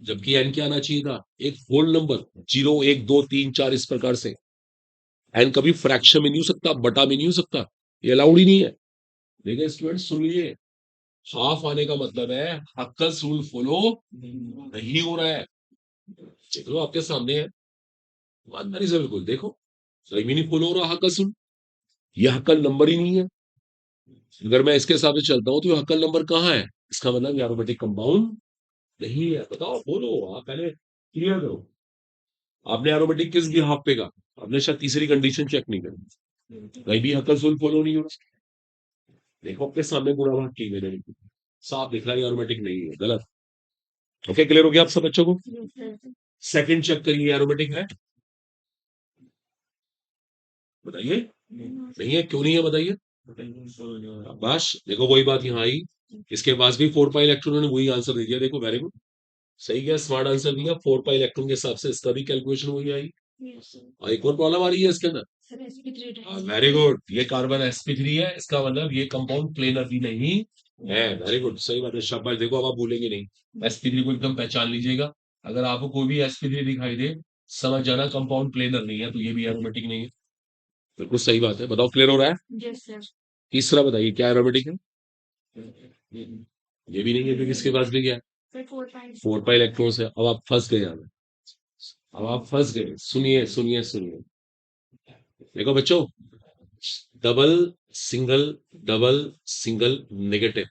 A: जबकि n क्या आना चाहिए था, एक होल नंबर, 0 1 2 3 4 इस प्रकार से। n कभी फ्रैक्शन में नहीं हो सकता, बटा में नहीं हो सकता, ये अलाउड ही नहीं है। देखिए स्टूडेंट सुन लीजिए, हाफ आने का मतलब है हक्कस रूल फॉलो नहीं हो रहा है। देख लो आपके सामने है, ईमानदारी से बिल्कुल देखो, सही भी नहीं फॉलो हो रहा हक्का सुन, ये हक्कल नंबर ही नहीं है। अगर मैं इसके हिसाब से चलता हूँ तो ये हक्कल नंबर कहाँ है, इसका मतलब एरोमेटिक कंपाउंड नहीं है। बताओ, बोलो, आप पहले क्लियर करो। आपने एरोमेटिक किस भी हाफ पे का, आपने शायद तीसरी कंडीशन चेक नहीं करी, कहीं भी हक्कल सुन फॉलो नहीं हो रहा। देखो अपने सामने गुणा भाग की मैंने, साफ दिख रहा है एरोमेटिक नहीं है, गलत। ओके, क्लियर हो गया आप सब बच्चों को? सेकंड चेक करिए, एरोमेटिक है, बताइए। नहीं है, क्यों नहीं है बताइए। बस देखो वही बात यहाँ आई, इसके पास भी 4 पाई इलेक्ट्रॉन ने वही आंसर दे दिया, देखो वेरी गुड, सही है, स्मार्ट आंसर दिया, 4 पाई इलेक्ट्रॉन के हिसाब से इसका भी कैलकुलेशन वही आई। और एक और प्रॉब्लम आ रही है इसके अंदर, वेरी गुड, ये कार्बन sp3 है, इसका मतलब ये कंपाउंड प्लेनर भी नहीं है। वेरी गुड, सही बात है, शाबाश, देखो अब आप भूलेंगे नहीं, sp3 को एकदम पहचान लीजिएगा। अगर आपको कोई भी sp3 दिखाई दे, समझ जाना कंपाउंड प्लेनर नहीं है, तो ये भी एरोमेटिक नहीं है। बिल्कुल सही बात है, बताओ क्लियर हो रहा है? Yes sir. तीसरा बताइए क्या एरोमेटिक है? ये भी नहीं है, क्योंकि इसके पास भी क्या है, 4 पाई इलेक्ट्रॉन्स है। अब आप फंस गए यहाँ पे, अब आप फंस गए, सुनिए सुनिए सुनिए, देखो बच्चों, double single, double single negative,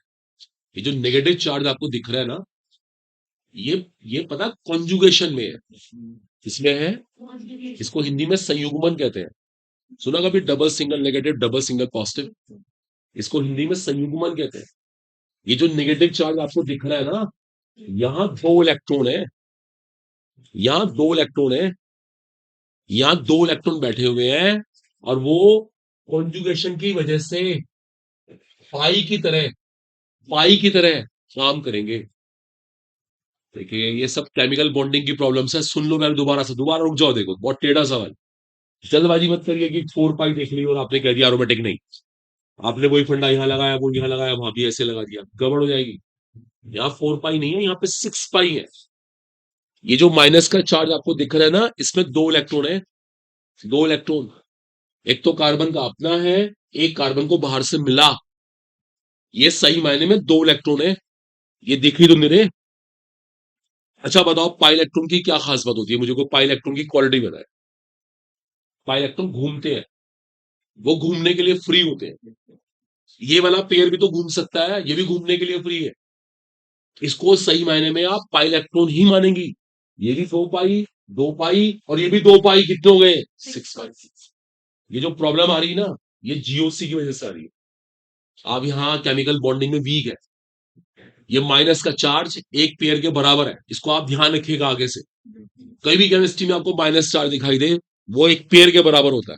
A: ये जो नेगेटिव चार्ज आपको दिख रहा है ना, ये पता कॉन्जुगेशन में है, इसमें है, इसको हिंदी में संयुग्मन कहते हैं। सुना कभी double single negative, double single positive, इसको हिंदी में संयुग्मन कहते हैं। ये जो नेगेटिव चार्ज आपको दिख रहा है ना, यहां दो इलेक्ट्रॉन है, यहां दो इलेक्ट्रॉन है, यहां दो इलेक्ट्रॉन बैठे हुए हैं, और वो कॉन्जुगेशन की वजह से पाई की तरह, पाई की तरह काम करेंगे। देखिए ये सब केमिकल बॉन्डिंग की प्रॉब्लम्स है, सुन लो, मैं दोबारा से, दोबारा रुक जाओ, देखो बहुत टेढ़ा सवाल, जल्दबाजी मत करिए कि 4 पाई देख ली और आपने कह दिया एरोमेटिक नहीं, आपने वही फंडा यहाँ लगाया, वो यहाँ लगाया, वहां भी ऐसे लगा दिया, गड़बड़ हो जाएगी। यहाँ 4 पाई नहीं है, यहाँ पे 6 पाई है। ये जो माइनस का चार्ज आपको दिख रहा है ना, इसमें दो इलेक्ट्रॉन है, दो इलेक्ट्रॉन, एक तो कार्बन का अपना है, एक कार्बन को बाहर से मिला, ये सही मायने में दो इलेक्ट्रॉन है, ये दिख रही तुमने रे। अच्छा बताओ, पाई इलेक्ट्रॉन की क्या खास बात होती है, मुझे को पाई इलेक्ट्रॉन की क्वालिटी बताए। पाई इलेक्ट्रॉन घूमते हैं, वो घूमने के लिए फ्री होते हैं, ये वाला पेयर भी तो घूम सकता है, ये भी घूमने के लिए फ्री है, इसको सही मायने में आप पाई इलेक्ट्रॉन ही मानेंगी। ये भी 2 पाई, 2 पाई, और ये भी 2 पाई, कितने हो गए, 6 पाई। ये जो प्रॉब्लम आ रही है ना, ये जीओसी की वजह से आ रही है, आप यहाँ केमिकल बॉन्डिंग में वीक है, ये माइनस का चार्ज एक पेयर के बराबर है, इसको आप ध्यान रखिएगा आगे से, कहीं भी केमिस्ट्री में आपको माइनस चार्ज दिखाई दे, वो एक पेयर के बराबर होता है,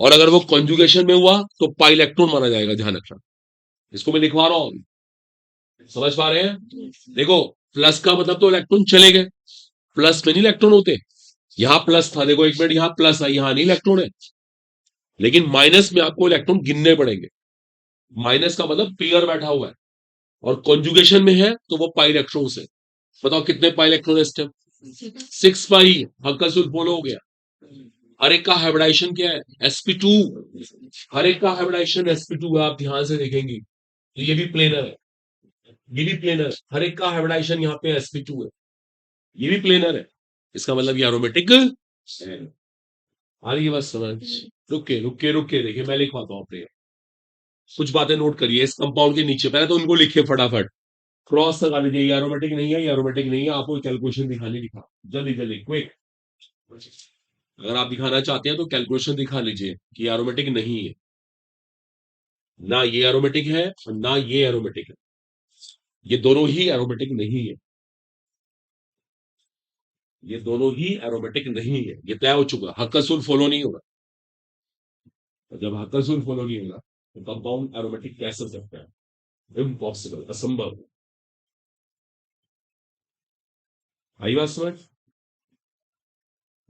A: और अगर वो कॉन्जुगेशन में हुआ तो पाई इलेक्ट्रॉन माना जाएगा, ध्यान रखना, इसको मैं लिखवा रहा हूं, समझ पा रहे हैं? देखो, प्लस का मतलब तो इलेक्ट्रॉन चले गए, प्लस में नहीं इलेक्ट्रॉन होते, यहां प्लस था, देखो एक मिनट, यहां प्लस है, यहां नहीं इलेक्ट्रॉन है, लेकिन माइनस में आपको इलेक्ट्रॉन गिनने पड़ेंगे, माइनस का मतलब पेयर बैठा हुआ है, और कॉन्जुगेशन में है तो वो पाई इलेक्ट्रॉन है। बताओ कितने पाई इलेक्ट्रॉन है इस टाइम, 6 पाई, हल्का सुल बोलो हो गया। हर एक का हाइब्रिडाइजेशन क्या है, sp2, हर एक का हाइब्रिडाइजेशन sp2 है, आप ध्यान से देखेंगी, तो ये भी प्लेनर है, ये भी प्लेनर है, हर एक का हाइब्रिडाइजेशन यहाँ पे sp2 है, ये भी प्लेनर है, इसका मतलब ये एरोमेटिक है। आ रही है बस समझ, रुके रुके रुके, देखिए मैं लिखवाता हूँ अपने, कुछ बातें नोट करिए इस कंपाउंड के नीचे, पहले तो उनको लिखिए फटाफट, क्रॉस लगा लीजिए, ये एरोमेटिक नहीं है, ये एरोमेटिक नहीं है, आपको कैलकुलेशन दिखानी, दिखा जल्दी जल्दी क्विक, अगर आप दिखाना चाहते हैं तो कैलकुलेशन दिखा लीजिए कि एरोमेटिक नहीं है, ना ये एरोमेटिक है और ना ये एरोमेटिक है, ये दोनों ही एरोमेटिक नहीं है, ये दोनों ही एरोमेटिक नहीं है, ये तय हो चुका, हक्कासुल फॉलो नहीं होगा, और जब हक्कासुल फॉलो नहीं होगा तो कंपाउंड एरोमेटिक कैसे हो सकता है, इम्पॉसिबल, असंभव। आई बात समझ,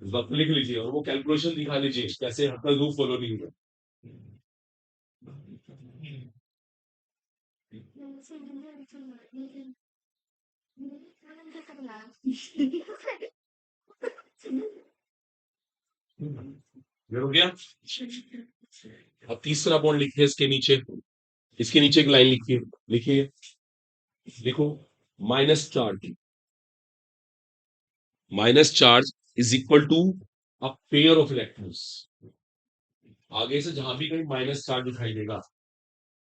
A: इस बात को लिख लीजिए और वो कैलकुलेशन दिखा लीजिए कैसे हक्कासुल फॉलो नहीं होगा। ये हो गया। अब तीसरा बॉन्ड लिखिए इसके नीचे, इसके नीचे एक लाइन लिखिए, लिखिए, देखो, minus charge, minus charge is equal to a pair of electrons. आगे से जहां भी कहीं माइनस चार्ज दिखाई देगा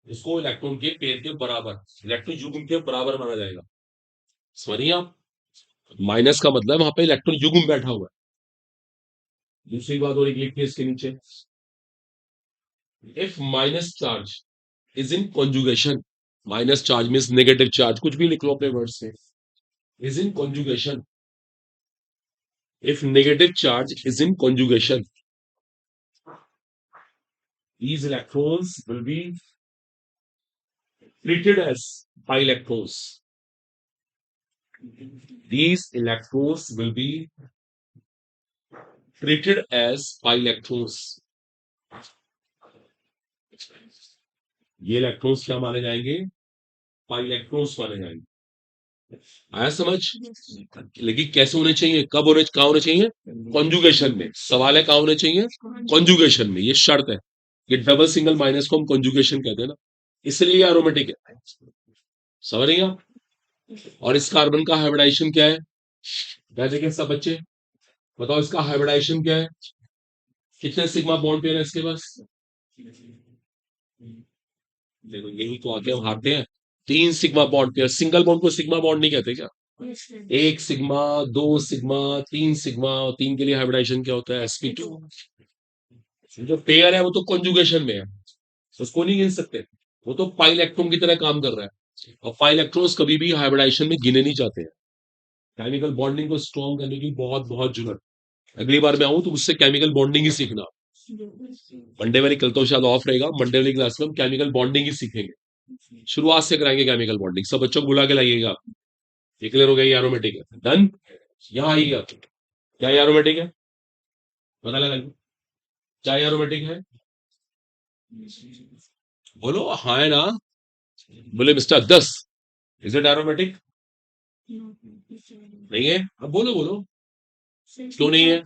A: उसको इलेक्ट्रॉन के पेयर के बराबर, इलेक्ट्रॉन युग्म के बराबर माना जाएगा। समझिए आप, माइनस का मतलब वहां पे इलेक्ट्रॉन युग्म बैठा हुआ है। दूसरी बात और एक लिखिए इसके नीचे, if minus charge is in conjugation, minus charge means negative charge, कुछ भी लिख लो अपने वर्ड से, is in conjugation, if negative charge is in conjugation, these electrons will be treated as pi electrons. These electrons will be treated as pi electrons. ये electrons क्या माने जाएंगे? Pi electrons माने जाएंगे। आया समझ? लेकिन कैसे होने चाहिए, कब होने, कहां होने चाहिए? कॉन्जुगेशन में। सवाल है कहां होने चाहिए? कॉन्जुगेशन में, ये शर्त है। ये डबल सिंगल माइनस को हम कॉन्जुगेशन कहते हैं ना, इसलिए एरोमेटिक है। समझ रही हैं आप? और इस कार्बन का हाइब्रिडाइजेशन क्या है? क्या देखिए सब बच्चे बताओ, इसका हाइब्रिडाइजेशन क्या है? कितने सिग्मा बॉन्ड पेयर है इसके पास? देखो यही तो आके हम हारते हैं। 3 sigma bond pair. Single bond को सिग्मा बॉन्ड नहीं कहते क्या? 1 सिग्मा, 2 सिग्मा, 3 सिग्मा, और 3 के लिए हाइब्रिडाइजेशन क्या होता है? sp2। जो पेयर है वो तो कॉन्जुगेशन में है, उसको नहीं गिन सकते। वो तो पाई इलेक्ट्रॉन की तरह काम कर रहा है, और पाई इलेक्ट्रॉन्स कभी भी हाइब्रिडाइजेशन में गिने नहीं जाते हैं। केमिकल बॉन्डिंग को स्ट्रॉन्ग करने की बहुत बहुत जरूरत। अगली बार मैं आऊं तो मुझसे केमिकल बॉन्डिंग ही सीखना। मंडे वाली, कल तो शायद ऑफ रहेगा, मंडे वाली क्लास में हम केमिकल बॉन्डिंग ही सीखेंगे। शुरुआत से कराएंगे केमिकल बॉन्डिंग। सब बच्चों को बुला के लाइएगा। ये क्लियर हो गया? ये एरोमेटिक है, डन। यहाँ आइएगा, क्या ये एरोमेटिक है? पता लगा क्या ये एरोमेटिक है? बोलो हाँ है ना? बोले मिस्टर 10, इज इट एरोमेटिक? नहीं है? अब बोलो बोलो, क्यों नहीं है?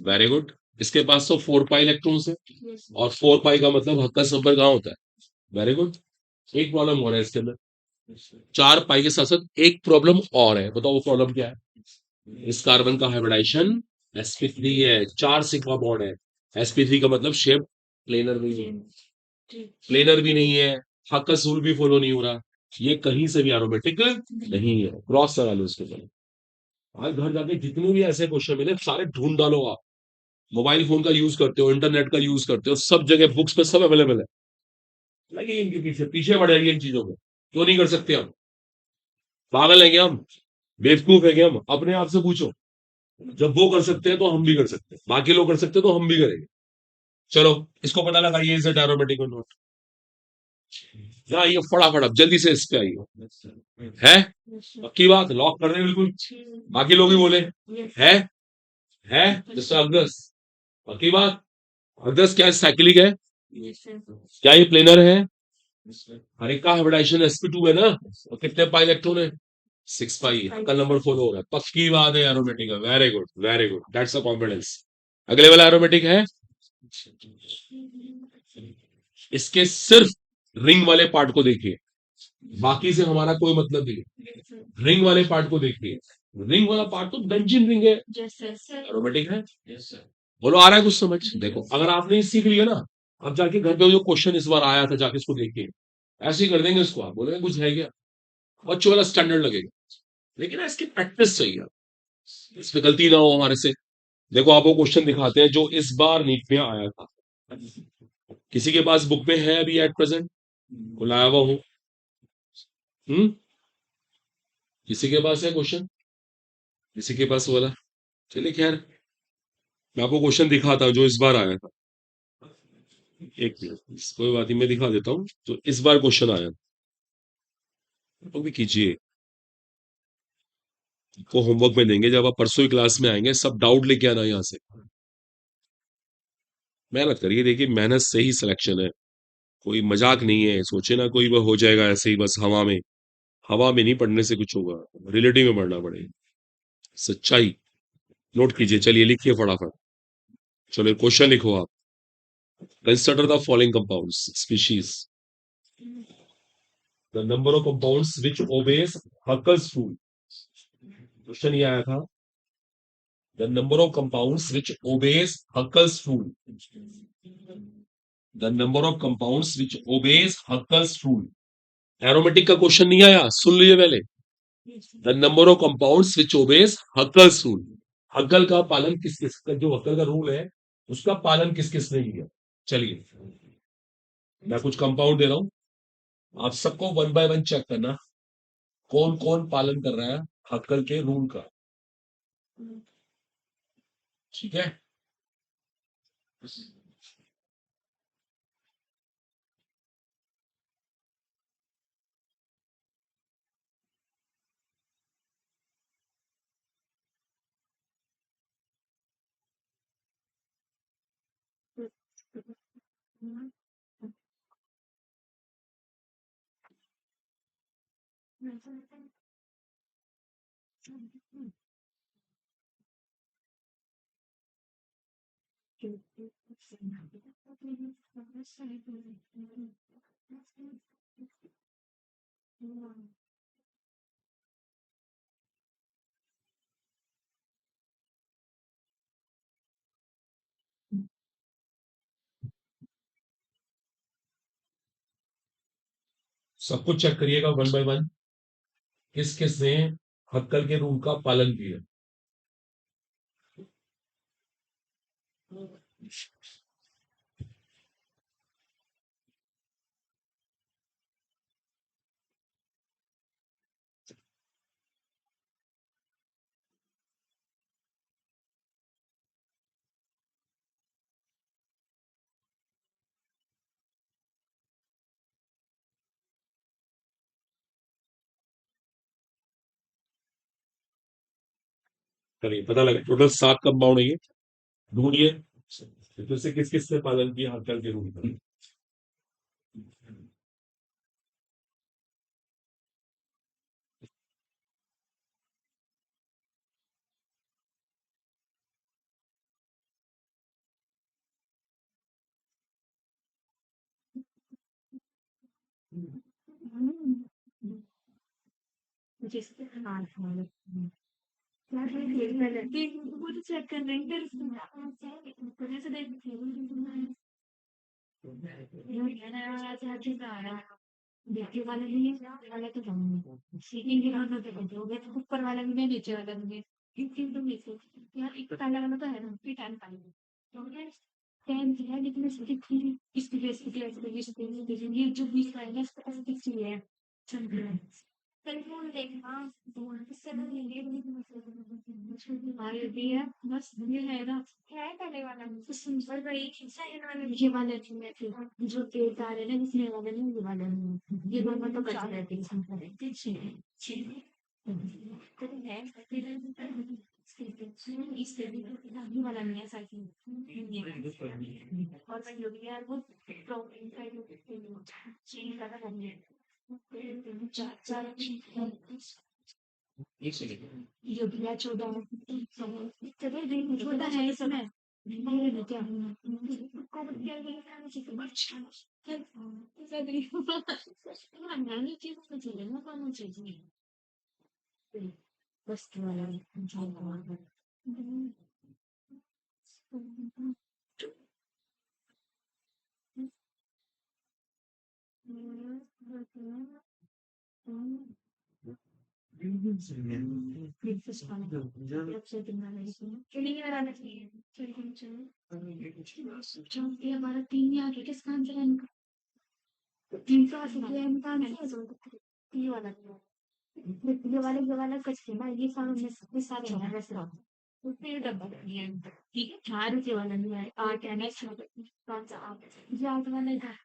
A: Very good. इसके पास तो 4 पाई इलेक्ट्रॉन्स है, और 4 पाई का मतलब हक्का संपर्क कहाँ होता है? Very good. एक प्रॉब्लम हो रहा है इसके अंदर, 4 पाई के साथ साथ एक प्रॉब्लम और है। बताओ वो प्रॉब्लम क्या है? इस कार्बन का हाइब्रिडाइजेशन sp3 है, 4 सिग्मा बॉन्ड है। sp3 का मतलब शेप प्लेनर भी नहीं है, प्लेनर भी नहीं है, हक्कस रूल भी फॉलो नहीं हो रहा। ये कहीं से भी एरोमेटिक नहीं है। क्रॉस करा लो इसके ऊपर। आज घर जाके जितने भी ऐसे क्वेश्चन मिले सारे ढूंढ डालो आप। मोबाइल फोन का यूज करते हो, इंटरनेट का यूज करते हो, सब जगह बुक्स पे सब अवेलेबल है। लगे इनके पीछे, पीछे पड़ जाएगी इन चीजों में। क्यों नहीं कर सकते हम? पागल है क्या हम? बेवकूफ है क्या हम? अपने आप से पूछो। जब वो कर सकते हैं तो हम भी कर सकते हैं, बाकी लोग कर सकते हैं तो हम भी करेंगे। चलो इसको पता लगाइए, इज इट एरोमेटिक और नॉट? यहाँ आइए फटाफट, अब जल्दी से इस पे आइए। है? पक्की बात, लॉक कर रहे हैं बिल्कुल? बाकी लोग भी बोले है? है मिस्टर अगदस? पक्की बात? अगदस क्या साइक्लिक है? क्या ये प्लेनर है? हर एक का हाइब्रिडाइजेशन sp2 है ना, और कितने पाई इलेक्ट्रॉन है? 6 पाई। कल नंबर फॉलो हो रहा है, पक्की बात है, एरोमेटिक है। Very good very good, that's a confidence. अगले वाला एरोमेटिक है। इसके सिर्फ रिंग वाले पार्ट को देखिए, बाकी से हमारा कोई मतलब नहीं। रिंग वाले पार्ट को देखिए, रिंग वाला पार्ट तो बेंजीन रिंग है, एरोमेटिक है। बोलो आ रहा है कुछ समझ? देखो अगर आपने सीख लिया ना, अब जाके घर पे जो क्वेश्चन इस बार आया था जाके इसको देखिए, ऐसे ही कर देंगे इसको। आप बोलेंगे कुछ है क्या, बच्चों वाला स्टैंडर्ड लगेगा। लेकिन इसकी प्रैक्टिस चाहिए, इसमें गलती ना हो हमारे से। देखो आपको क्वेश्चन दिखाते हैं जो इस बार नीट में आया था। किसी के पास बुक में है अभी एट प्रेजेंट? लाया हुआ हूं। किसी के पास है क्वेश्चन? किसी के पास वाला? चलिए खैर, मैं आपको क्वेश्चन दिखाता हूं जो इस बार आया था। एक मिनट, कोई बात नहीं, मैं दिखा देता हूं जो इस बार क्वेश्चन आया था। तो भी कीजिए, को होमवर्क में देंगे जब आप परसों ही क्लास में आएंगे। सब डाउट लेके आना यहाँ से। मेहनत करिए, देखिए मेहनत से ही सिलेक्शन है, कोई मजाक नहीं है। सोचे ना कोई वो हो जाएगा ऐसे ही बस हवा में। हवा में नहीं पढ़ने से कुछ होगा, रिलेटिव में पढ़ना पड़ेगा। सच्चाई नोट कीजिए, चलिए लिखिए फटाफट। चलो क्वेश्चन लिखो आप। Consider the following compounds species, the number of compounds which obeys Huckel's rule. Question ये आया था The number of compounds which obeys Huckel's rule. The number of compounds which obeys Huckel's rule. Aromatic का question नहीं आया, सुन लीजिए पहले. The number of compounds which obeys Huckel's rule. Huckel का पालन किस किस का, जो हक्कल का रूल है उसका पालन किस किस ने किया. चलिए मैं कुछ कंपाउंड दे रहा हूं, आप सबको वन बाय वन चेक करना कौन कौन पालन कर रहा है हक्कल के रूल का. ठीक है. सब कुछ चेक करिएगा वन बाय वन किस किस ने हक्कल के रूल का पालन किया. चलिए पता लगा टोटल 7 कंपाउंड है ये. ढूंढिए फिर से किस किस ने पालन किया हक्कल के रूल का.
B: जिसके हाँ क्या वो तो चेक कर रहे हैं फिर से देख देखने वाला भी है वाला तो जाऊंगी सीटिंग के कारण तो हो गया तो ऊपर वाला भी है नीचे वाला भी है एक तो नीचे यार एक तो पहला वाला तो है ना फिर 10 पाएंगे तो यार 10 है लेकिन इसकी बेस पे ये जो 20 पाएंगे इसका ऐसे कुछ नहीं है चल रहा है टेलीफोन देखना इससे हमारे भी है बस ये है ना क्या है पहले वाला तो सिंपल वही सेकंड वाले ये वाले में थे जो तेज आ रहे हैं इसमें वाले नहीं ये वाले नहीं ये दोनों तो कर रहे थे सिंपल है इससे भी ये वाला नहीं है साइकिल और मैं लोग यार वो प्रॉब्लम का चेंज करना चाहिए चार चार ये भी 14 चलो दिन 14 है इसमें ये क्या कब क्या खाना चाहिए अच्छा नानी चीज तो चाहिए ना कौन चाहिए बस वाला हमारा 3 यार किस काम से इनका 300 इनका नहीं ये वाला ये वाला कुछ नहीं ना ये सारे में सारे हैं वैसे उसमें ये डब्बा नहीं है ठीक है 4 रुपये वाला नहीं है 8 है ना 5 आप ये 8 वाला है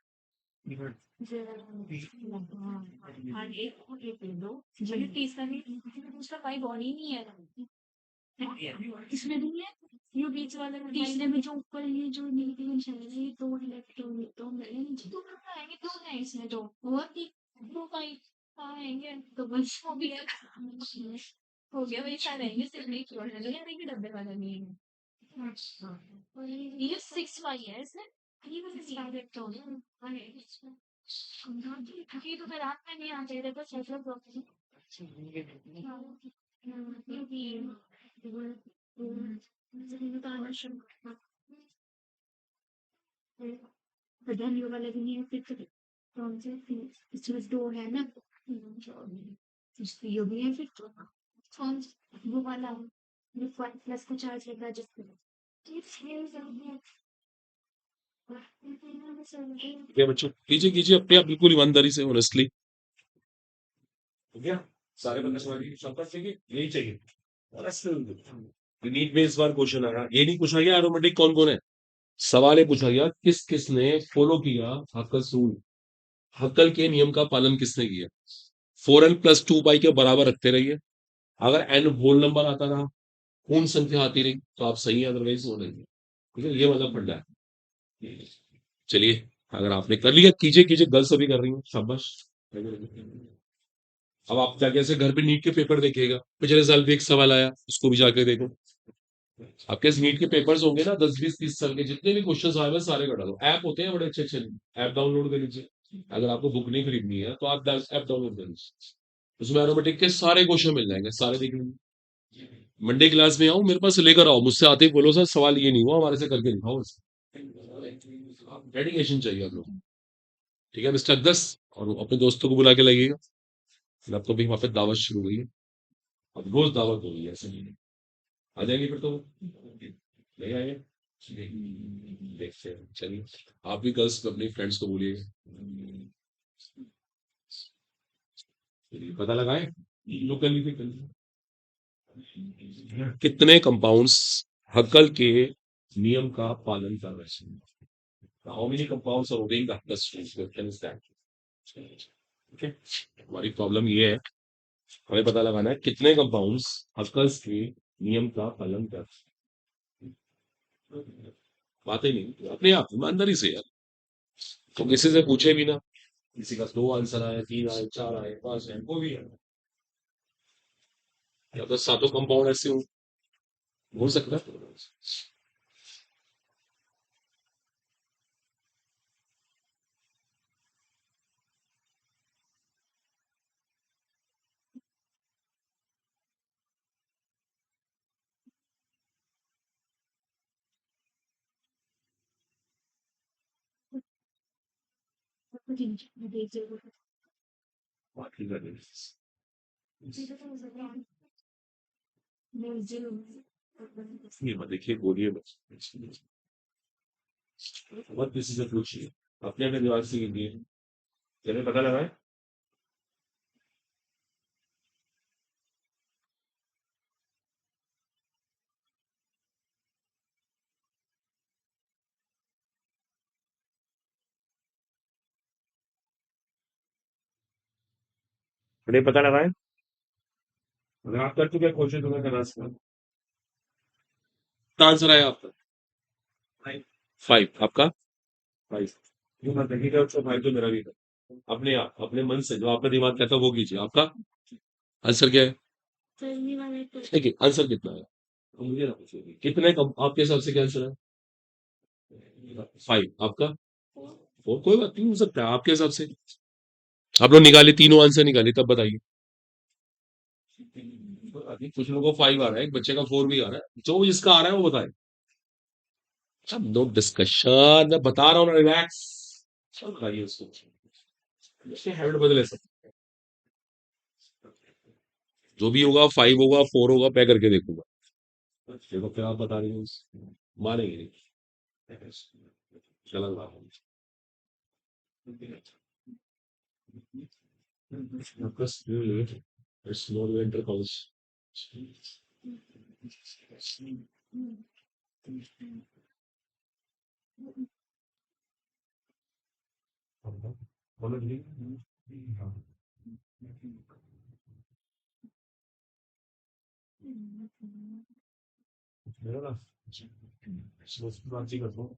B: हाँ एक ले लो मुझे तीसरा नहीं उसका भाई बॉडी नहीं है इसमें नहीं है ये बीच वाला तीसरे में जो ऊपर ये जो नीली निशान है ये 2 इलेक्ट्रॉन तो मैंने दो आएंगे 2 है इसमें तो और भी 2 का आएंगे तो बस हो गया वही सारे आएंगे सिर्फ एक और है यार एक डब्बे वाला नहीं है और ये 6 वाई है इसमें ये बस इलेक्ट्रॉन है इसमें ये तो फिर रात में नहीं आ जाएगा बस ऐसा प्रॉब्लम प्रधान योगा लगनी है फिर कौन से इसमें दो है ना यो भी है फिर तो कौन वो वाला जो वन प्लस का चार्ज लगा जिसपे
A: ठीक है बच्चों, कीजिए कीजिए अपने आप बिल्कुल ईमानदारी से, ऑनेस्टली। हो गया? सारे बंदे सवारी शाबाश, चाहिए यही चाहिए। नीट में इस बार क्वेश्चन आया, ये नहीं पूछा गया एरोमेटिक कौन कौन है, सवाल ये पूछा गया किस किसने फॉलो किया हक्कल रूल, हक्कल के नियम का पालन किसने किया। 4n+2 पाई के बराबर रखते रहिए, अगर n होल नंबर आता रहा, पूर्ण संख्या आती रही, तो आप सही है, अदरवाइज हो नहीं। ठीक है, ये मतलब फंडा है। चलिए, अगर आपने कर लिया कीजिए कीजिए, गर्ल्स अभी कर रही हैं, शाबाश। अब आप जाके ऐसे घर पे नीट के पेपर देखिएगा, पिछले साल भी एक सवाल आया, उसको भी जाके देखो। आपके नीट के पेपर्स होंगे ना, 10 20 30 साल के, जितने भी क्वेश्चन आए हुए सारे कटा दो। ऐप होते हैं बड़े अच्छे अच्छे, ऐप डाउनलोड कर लीजिए। अगर आपको बुक नहीं खरीदनी है तो आप ऐप डाउनलोड कर लीजिए, उसमें एरोमेटिक के सारे क्वेश्चन मिल जाएंगे, सारे देख लीजिए। मंडे क्लास में आओ, मेरे पास लेकर आओ, मुझसे आते ही बोलो सर सवाल ये नहीं हुआ, हमारे से करके दिखाओ। डेडिकेशन चाहिए आप लोग। ठीक है मिस्टर अकदस, और अपने दोस्तों को बुला के लाइएगा। फिर आपको भी वहां पे दावत शुरू हुई है, अब रोज दावत होगी, ऐसे नहीं है। आ जाएंगे फिर तो, नहीं आएंगे, देखते हैं। चलिए, आप भी गर्ल्स अपनी फ्रेंड्स को बोलिएगा। चलिए, पता लगाएं लोकली भी कितने कंपाउंड्स हकल के नियम का पालन कर रहे हैं। How many compounds are obeying the Huckel rule, can is that. Okay, हमारी प्रॉब्लम ये है, हमें पता लगाना है कितने कंपाउंड्स हकल्स के नियम का पालन कर। बातें नहीं अपने आप ईमानदारी से यार, तो किसी से पूछे भी ना, किसी का 2 आंसर आए, 3 आए, 4 आए, 5 आए, वो भी है, या तो सातों कंपाउंड ऐसे हो सकता है। बाकी का नहीं। ये मत देखिए, बोलिए बस, मत किसी से पूछिए, अपने अपने दिमाग से कीजिए। चलिए, पता लगा है। अरे पता लगा है, अगर आप कर चुके क्वेश्चन तो मैं करा सकता हूँ। कितना आंसर आया आपका? 5 आपका? 5। जो मैं देखिएगा उसका 5 तो मेरा भी था। अपने आप अपने मन से जो आपका दिमाग कहता है वो कीजिए। आपका आंसर क्या है? देखिए आंसर कितना है, तो मुझे ना पूछिए कितने आपके हिसाब से क्या आंसर है? 5 आपका? और कोई बात नहीं, हो सकता है आपके हिसाब से। आप लोग निकाले, तीनों आंसर निकाले, तब बताइए। अभी कुछ लोगों को 5 आ रहा है, एक बच्चे का 4 भी आ रहा है, जो जिसका आ रहा है वो बताए। अब नो डिस्कशन, मैं बता रहा हूँ ना, रिलैक्स। सब बताइए उसको, उसके हैबिट बदले सब। जो भी होगा, 5 होगा, 4 होगा, मैं करके देखूंगा। देखो फिर आप बता रही हो, मानेंगे नहीं, गलत बात है। Because really, it's more winter college. बोलो जी। हाँ, मेरा ना सोच की बात ही करता हूँ,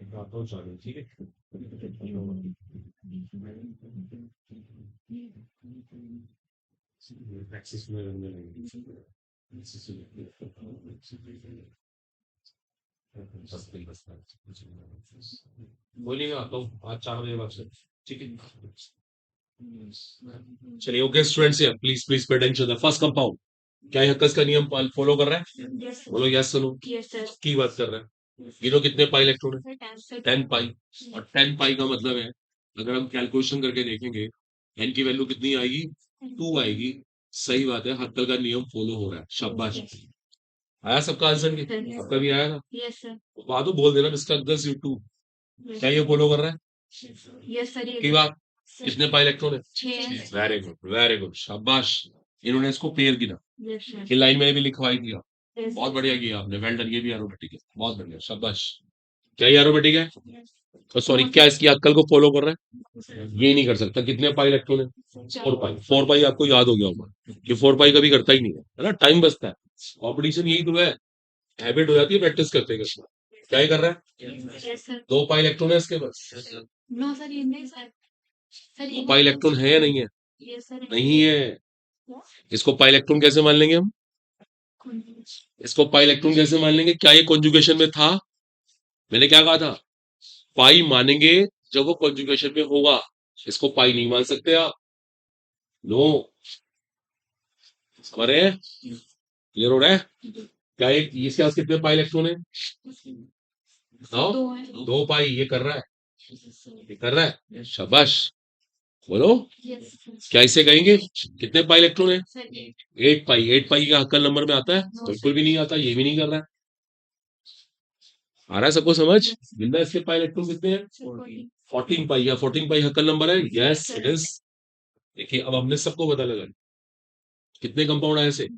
A: एक आता हूँ चालू, ठीक है। टैक्सीज में रहने लगे। बोलिए, मैं आता हूँ आज 4 बजे बाद से, ठीक है। चलिए, okay students, please please pay attention, the first compound क्या ये हक्कस का नियम फॉलो कर रहा है?
B: Yes, sir.
A: बोलो यस सुनो,
B: Yes, sir.
A: की बात कर रहा है। गिनो कितने पाई इलेक्ट्रॉन है?
B: Sir, 10, sir.
A: 10 पाई। और 10 पाई का मतलब है, अगर हम कैलकुलेशन करके देखेंगे, n की वैल्यू कितनी आएगी? 2 आएगी। सही बात है, हक्कल का नियम फॉलो हो रहा है, शाबाश। आया सबका आंसर? की
B: Yes.
A: आपका भी आया था?
B: Yes, sir.
A: बात तो बोल देना मिस्टर 10U2,
B: Yes.
A: क्या ये फॉलो कर रहा है?
B: Yes, sir.
A: की बात, कितने पाई इलेक्ट्रॉन है?
B: 6.
A: वेरी गुड, वेरी गुड, शाबाश। इन्होंने इसको पेयर गिना,
B: Yes, sir.
A: ये लाइन मैंने भी लिखवाई दिया।
B: Yes.
A: बहुत बढ़िया किया आपने, वेल डन, ये भी एरोमेटिक है, बहुत बढ़िया, शाबाश। क्या ये एरोमेटिक है?
B: Yes.
A: तो सॉरी, क्या इसकी अक्कल को फॉलो कर रहा है? ये नहीं कर सकता। कितने पाई इलेक्ट्रॉन है? 4 पाई। 4 पाई आपको याद हो गया होगा कि 4 पाई कभी करता ही नहीं है ना, टाइम बचता है। कॉम्पिटिशन यही तो है, हैबिट हो जाती है प्रैक्टिस करते करते। क्या ही कर रहा है?
B: Yes, sir.
A: 2 पाई इलेक्ट्रॉन है इसके पास।
B: No, sir. ये नहीं, sir. Sir,
A: 2 पाई इलेक्ट्रॉन है या नहीं है?
B: Yes, sir.
A: नहीं है। इसको पाई इलेक्ट्रॉन कैसे मान लेंगे हम? इसको पाई इलेक्ट्रॉन कैसे मान लेंगे? क्या ये कॉन्जुगेशन में था? मैंने क्या कहा था? पाई मानेंगे जब वो कॉन्जुगेशन में होगा। इसको पाई नहीं मान सकते आप। नो, समझ रहे हैं? क्लियर हो रहा है? क्या ये इसके पास कितने पाई इलेक्ट्रॉन है? बताओ।
B: 2 है.
A: 2 पाई। ये कर रहा है, ये कर रहा है, शाबाश। बोलो,
B: Yes, sir.
A: क्या इसे कहेंगे? कितने पाई इलेक्ट्रॉन है?
B: Sir, 8.
A: 8 पाई। 8 पाई का हक्कल नंबर में आता है?
B: No,
A: बिल्कुल
B: sir.
A: भी नहीं आता, ये भी नहीं कर रहा है। आ रहा है सबको समझ? बिंदा इसके पाई इलेक्ट्रॉन कितने हैं?
B: Sir, 14.
A: 14 पाई। या 14 पाई हक्कल नंबर है? Yes it is. देखिए अब हमने सबको पता लगा कितने कंपाउंड आए ऐसे।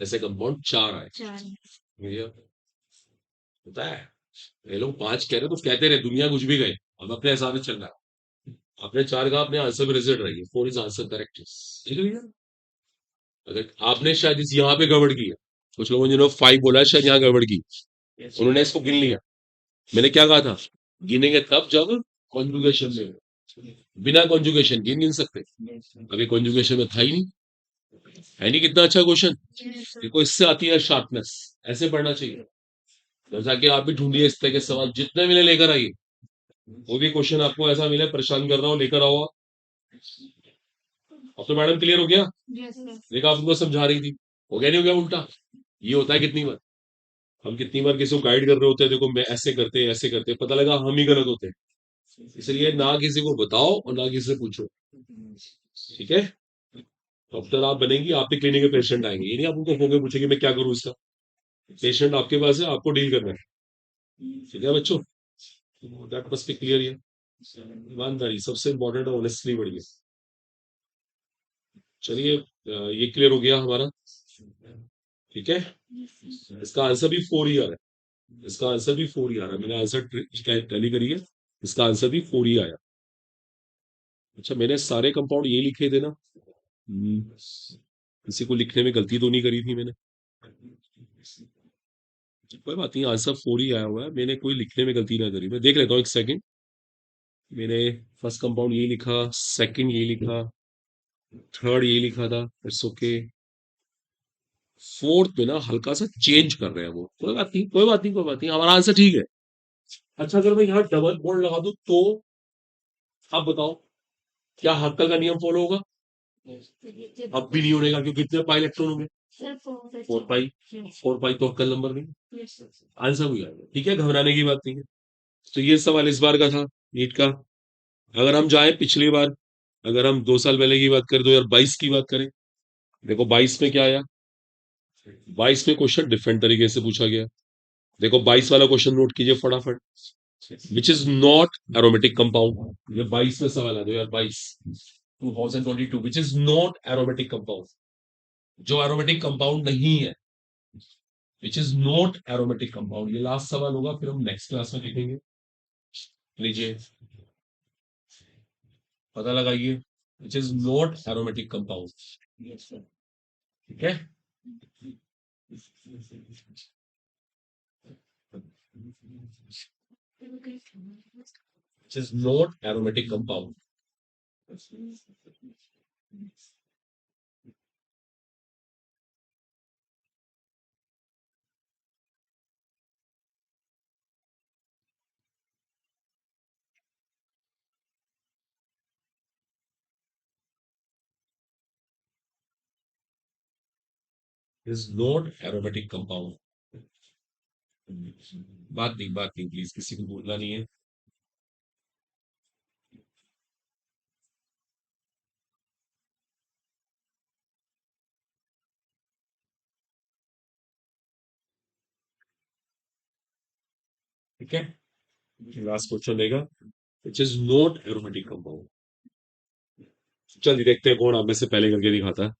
A: ऐसे कंपाउंड 4 आए।
B: 4.
A: भैया पता है, ये लोग 5 कह रहे तो कहते रहे, दुनिया कुछ भी गए, अब अपने हिसाब से चल रहा है। आपने 4 कहा, अपने आंसर में रिजल्ट रही है, 4 इज आंसर करेक्ट। ठीक है भैया? अगर आपने शायद इस यहाँ पे गड़बड़ की है, कुछ लोगों ने 5 बोला है, शायद यहाँ गड़बड़ की, उन्होंने इसको गिन लिया। मैंने क्या कहा था? गिनेंगे तब जब कॉन्जुगेशन में हो। बिना कॉन्जुगेशन गिन सकते? अभी कॉन्जुगेशन में था ही नहीं। है नहीं? कितना अच्छा क्वेश्चन।
B: Yes, sir.
A: देखो इससे आती है शार्पनेस, ऐसे पढ़ना चाहिए। जैसा कि आप भी ढूंढिए इस तरह के सवाल, जितने मिले लेकर आइए। वो भी क्वेश्चन आपको ऐसा मिले, परेशान कर रहा हो, लेकर आओ आप। अब तो मैडम क्लियर हो गया?
B: Yes, sir.
A: देखा, आप उनको समझा रही थी, हो गया नहीं हो गया उल्टा? ये होता है कितनी बार, हम कितनी बार किसी को गाइड कर रहे होते हैं, देखो मैं ऐसे करते, पता लगा हम ही गलत होते हैं। इसलिए ना किसी को बताओ और ना किसी से पूछो, ठीक है? डॉक्टर आप बनेंगी, आप भी क्लिनिक में पेशेंट आएंगे, ये नहीं आप उनको फोन के पूछेंगे मैं क्या करूं इसका। पेशेंट आपके पास है, आपको डील करना है, ठीक है बच्चों? That must be clear. ये ईमानदारी सबसे इंपॉर्टेंट है, ऑनेस्टली बढ़िया। चलिए ये क्लियर हो गया हमारा, ठीक है? इसका आंसर भी 4 ही आ रहा है, इसका आंसर भी 4 ही आ रहा है। मैंने आंसर टैली करी है, इसका आंसर भी 4 ही आया। अच्छा, मैंने सारे कंपाउंड ये लिखे थे ना? किसी को लिखने में गलती तो नहीं करी थी मैंने? कोई बात नहीं, आंसर 4 ही आया हुआ है, मैंने कोई लिखने में गलती ना करी। मैं देख लेता हूँ एक सेकंड। मैंने फर्स्ट कंपाउंड ये लिखा, सेकंड ये लिखा, थर्ड ये लिखा था, इट्स ओके। फोर्थ में ना हल्का सा चेंज कर रहे हैं वो, कोई बात नहीं, कोई बात नहीं, कोई बात नहीं, हमारा आंसर ठीक है। अच्छा, अगर मैं यहाँ डबल बॉन्ड लगा दूं तो आप बताओ, क्या हक्कल का नियम फॉलो होगा? अब भी नहीं होगा, क्योंकि कितने पाई इलेक्ट्रॉन होंगे?
B: Sir, 4.
A: 4 पाई। 4 पाई तो हक्कल नंबर नहीं,
B: Yes, sir.
A: आंसर भी आएगा, ठीक है, घबराने की बात नहीं है। तो ये सवाल इस बार का था, नीट का। अगर हम जाए पिछली बार, अगर हम 2 साल पहले की बात करें, 2022 की बात करें, देखो 22 में क्या आया? 22 में क्वेश्चन डिफरेंट तरीके से पूछा गया। देखो 22 वाला क्वेश्चन नोट कीजिए फटाफट। Which is not aromatic compound, ये 22 में सवाल है, 2022 2022, which is not aromatic compound, जो एरोमेटिक कंपाउंड नहीं है, which is not aromatic compound. ये लास्ट सवाल होगा, फिर हम नेक्स्ट क्लास में देखेंगे। लीजिए पता लगाइए, which is not aromatic compound,
B: Yes, sir.
A: ठीक है?
B: Okay.
A: Which is not aromatic compound. Is not aromatic compound. बात नहीं प्लीज, किसी को बोलना नहीं है। ठीक है, लास्ट क्वेश्चन रहेगा, which is not aromatic compound. चल जी, देखते हैं कौन आप में से पहले करके दिखाता है।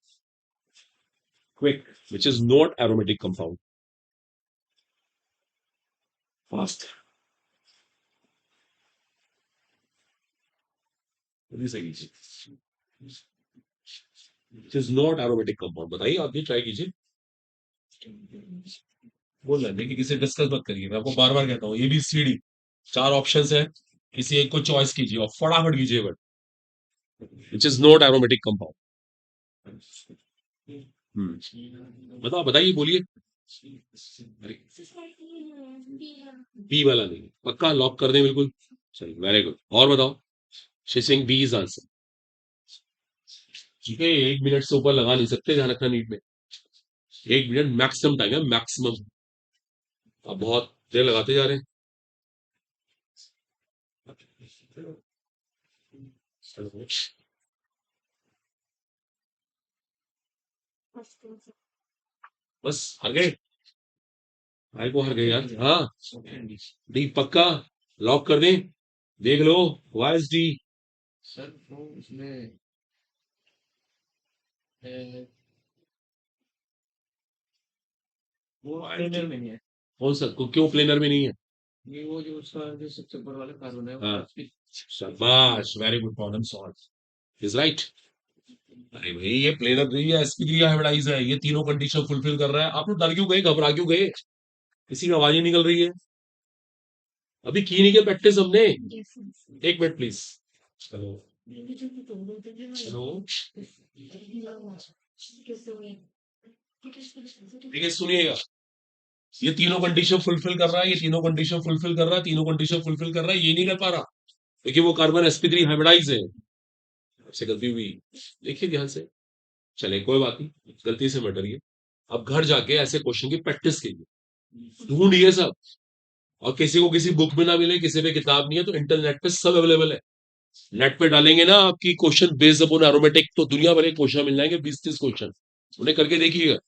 A: Quick, which is not aromatic compound, fast, जल्दी से कीजिए। Which is not aromatic compound, बताइए, आप भी ट्राई कीजिए। बोल रहे देखिए, किसी डिस्कस मत करिए, मैं आपको बार बार कहता हूँ, ABCD 4 ऑप्शंस है, किसी एक को चॉइस कीजिए और फटाफट कीजिए, but which is not aromatic compound. बताओ, बताइए, बोलिए। बी वाला नहीं, पक्का लॉक कर दें बिल्कुल। चलिए, वेरी गुड, और बताओ। She sing B is answer. ठीक है, 1 मिनट से ऊपर लगा नहीं सकते, ध्यान रखना नीट में। 1 मिनट मैक्सिमम टाइम है, मैक्सिमम। आप बहुत देर लगाते जा रहे हैं। बस हार गए, भाई को हार गए यार। हाँ, डी पक्का लॉक कर दें, देख लो। Y S D?
C: सर वो उसमें अ, वो प्लेनर में नहीं है।
A: कौन सा, क्यों प्लेनर में नहीं है?
C: ये वो जो उसका जो सबसे ऊपर वाला कार्बन है वो
A: हाँ,
C: काफी
A: शाबाश, very good, problem solve, is right. अरे भाई, ये प्लेनर नहीं है, sp3 हाइब्रिडाइज है, ये तीनों कंडीशन फुलफिल कर रहा है। आप लोग डर क्यों गए, घबरा क्यों गए? किसी की आवाज ही निकल रही है, अभी की नहीं क्या प्रैक्टिस हमने? 1 मिनट प्लीज। चलो, हेलो, देखिए सुनिएगा, ये तीनों कंडीशन फुलफिल कर रहा है, ये तीनों कंडीशन फुलफिल कर रहा है, तीनों कंडीशन फुलफिल कर रहा है, ये नहीं कर पा रहा क्योंकि वो कार्बन sp3 हाइब्रिडाइज है। आपसे गलती हुई, देखिए ध्यान से। चले, कोई बात नहीं, गलती से मत डरिए। अब घर जाके ऐसे क्वेश्चन की प्रैक्टिस कीजिए, ढूंढिए सब। और किसी को किसी बुक में ना मिले, किसी पे किताब नहीं है, तो इंटरनेट पे सब अवेलेबल है। नेट पे डालेंगे ना आपकी क्वेश्चन बेस्ड अपॉन एरोमेटिक, तो दुनिया भर के क्वेश्चन मिल जाएंगे, 20-30 क्वेश्चन, उन्हें करके देखिएगा।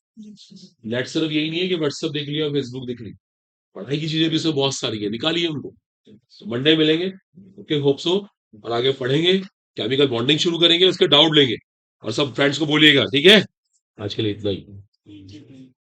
A: नेट सिर्फ यही नहीं है कि व्हाट्सएप देख लिया, फेसबुक देख ली, पढ़ाई की चीजें भी इसमें बहुत सारी है, निकालिए उनको। तो मंडे मिलेंगे, ओके, होप सो, और आगे पढ़ेंगे, केमिकल बॉन्डिंग शुरू करेंगे, उसके डाउट लेंगे, और सब फ्रेंड्स को बोलिएगा, ठीक है? आज के लिए इतना ही।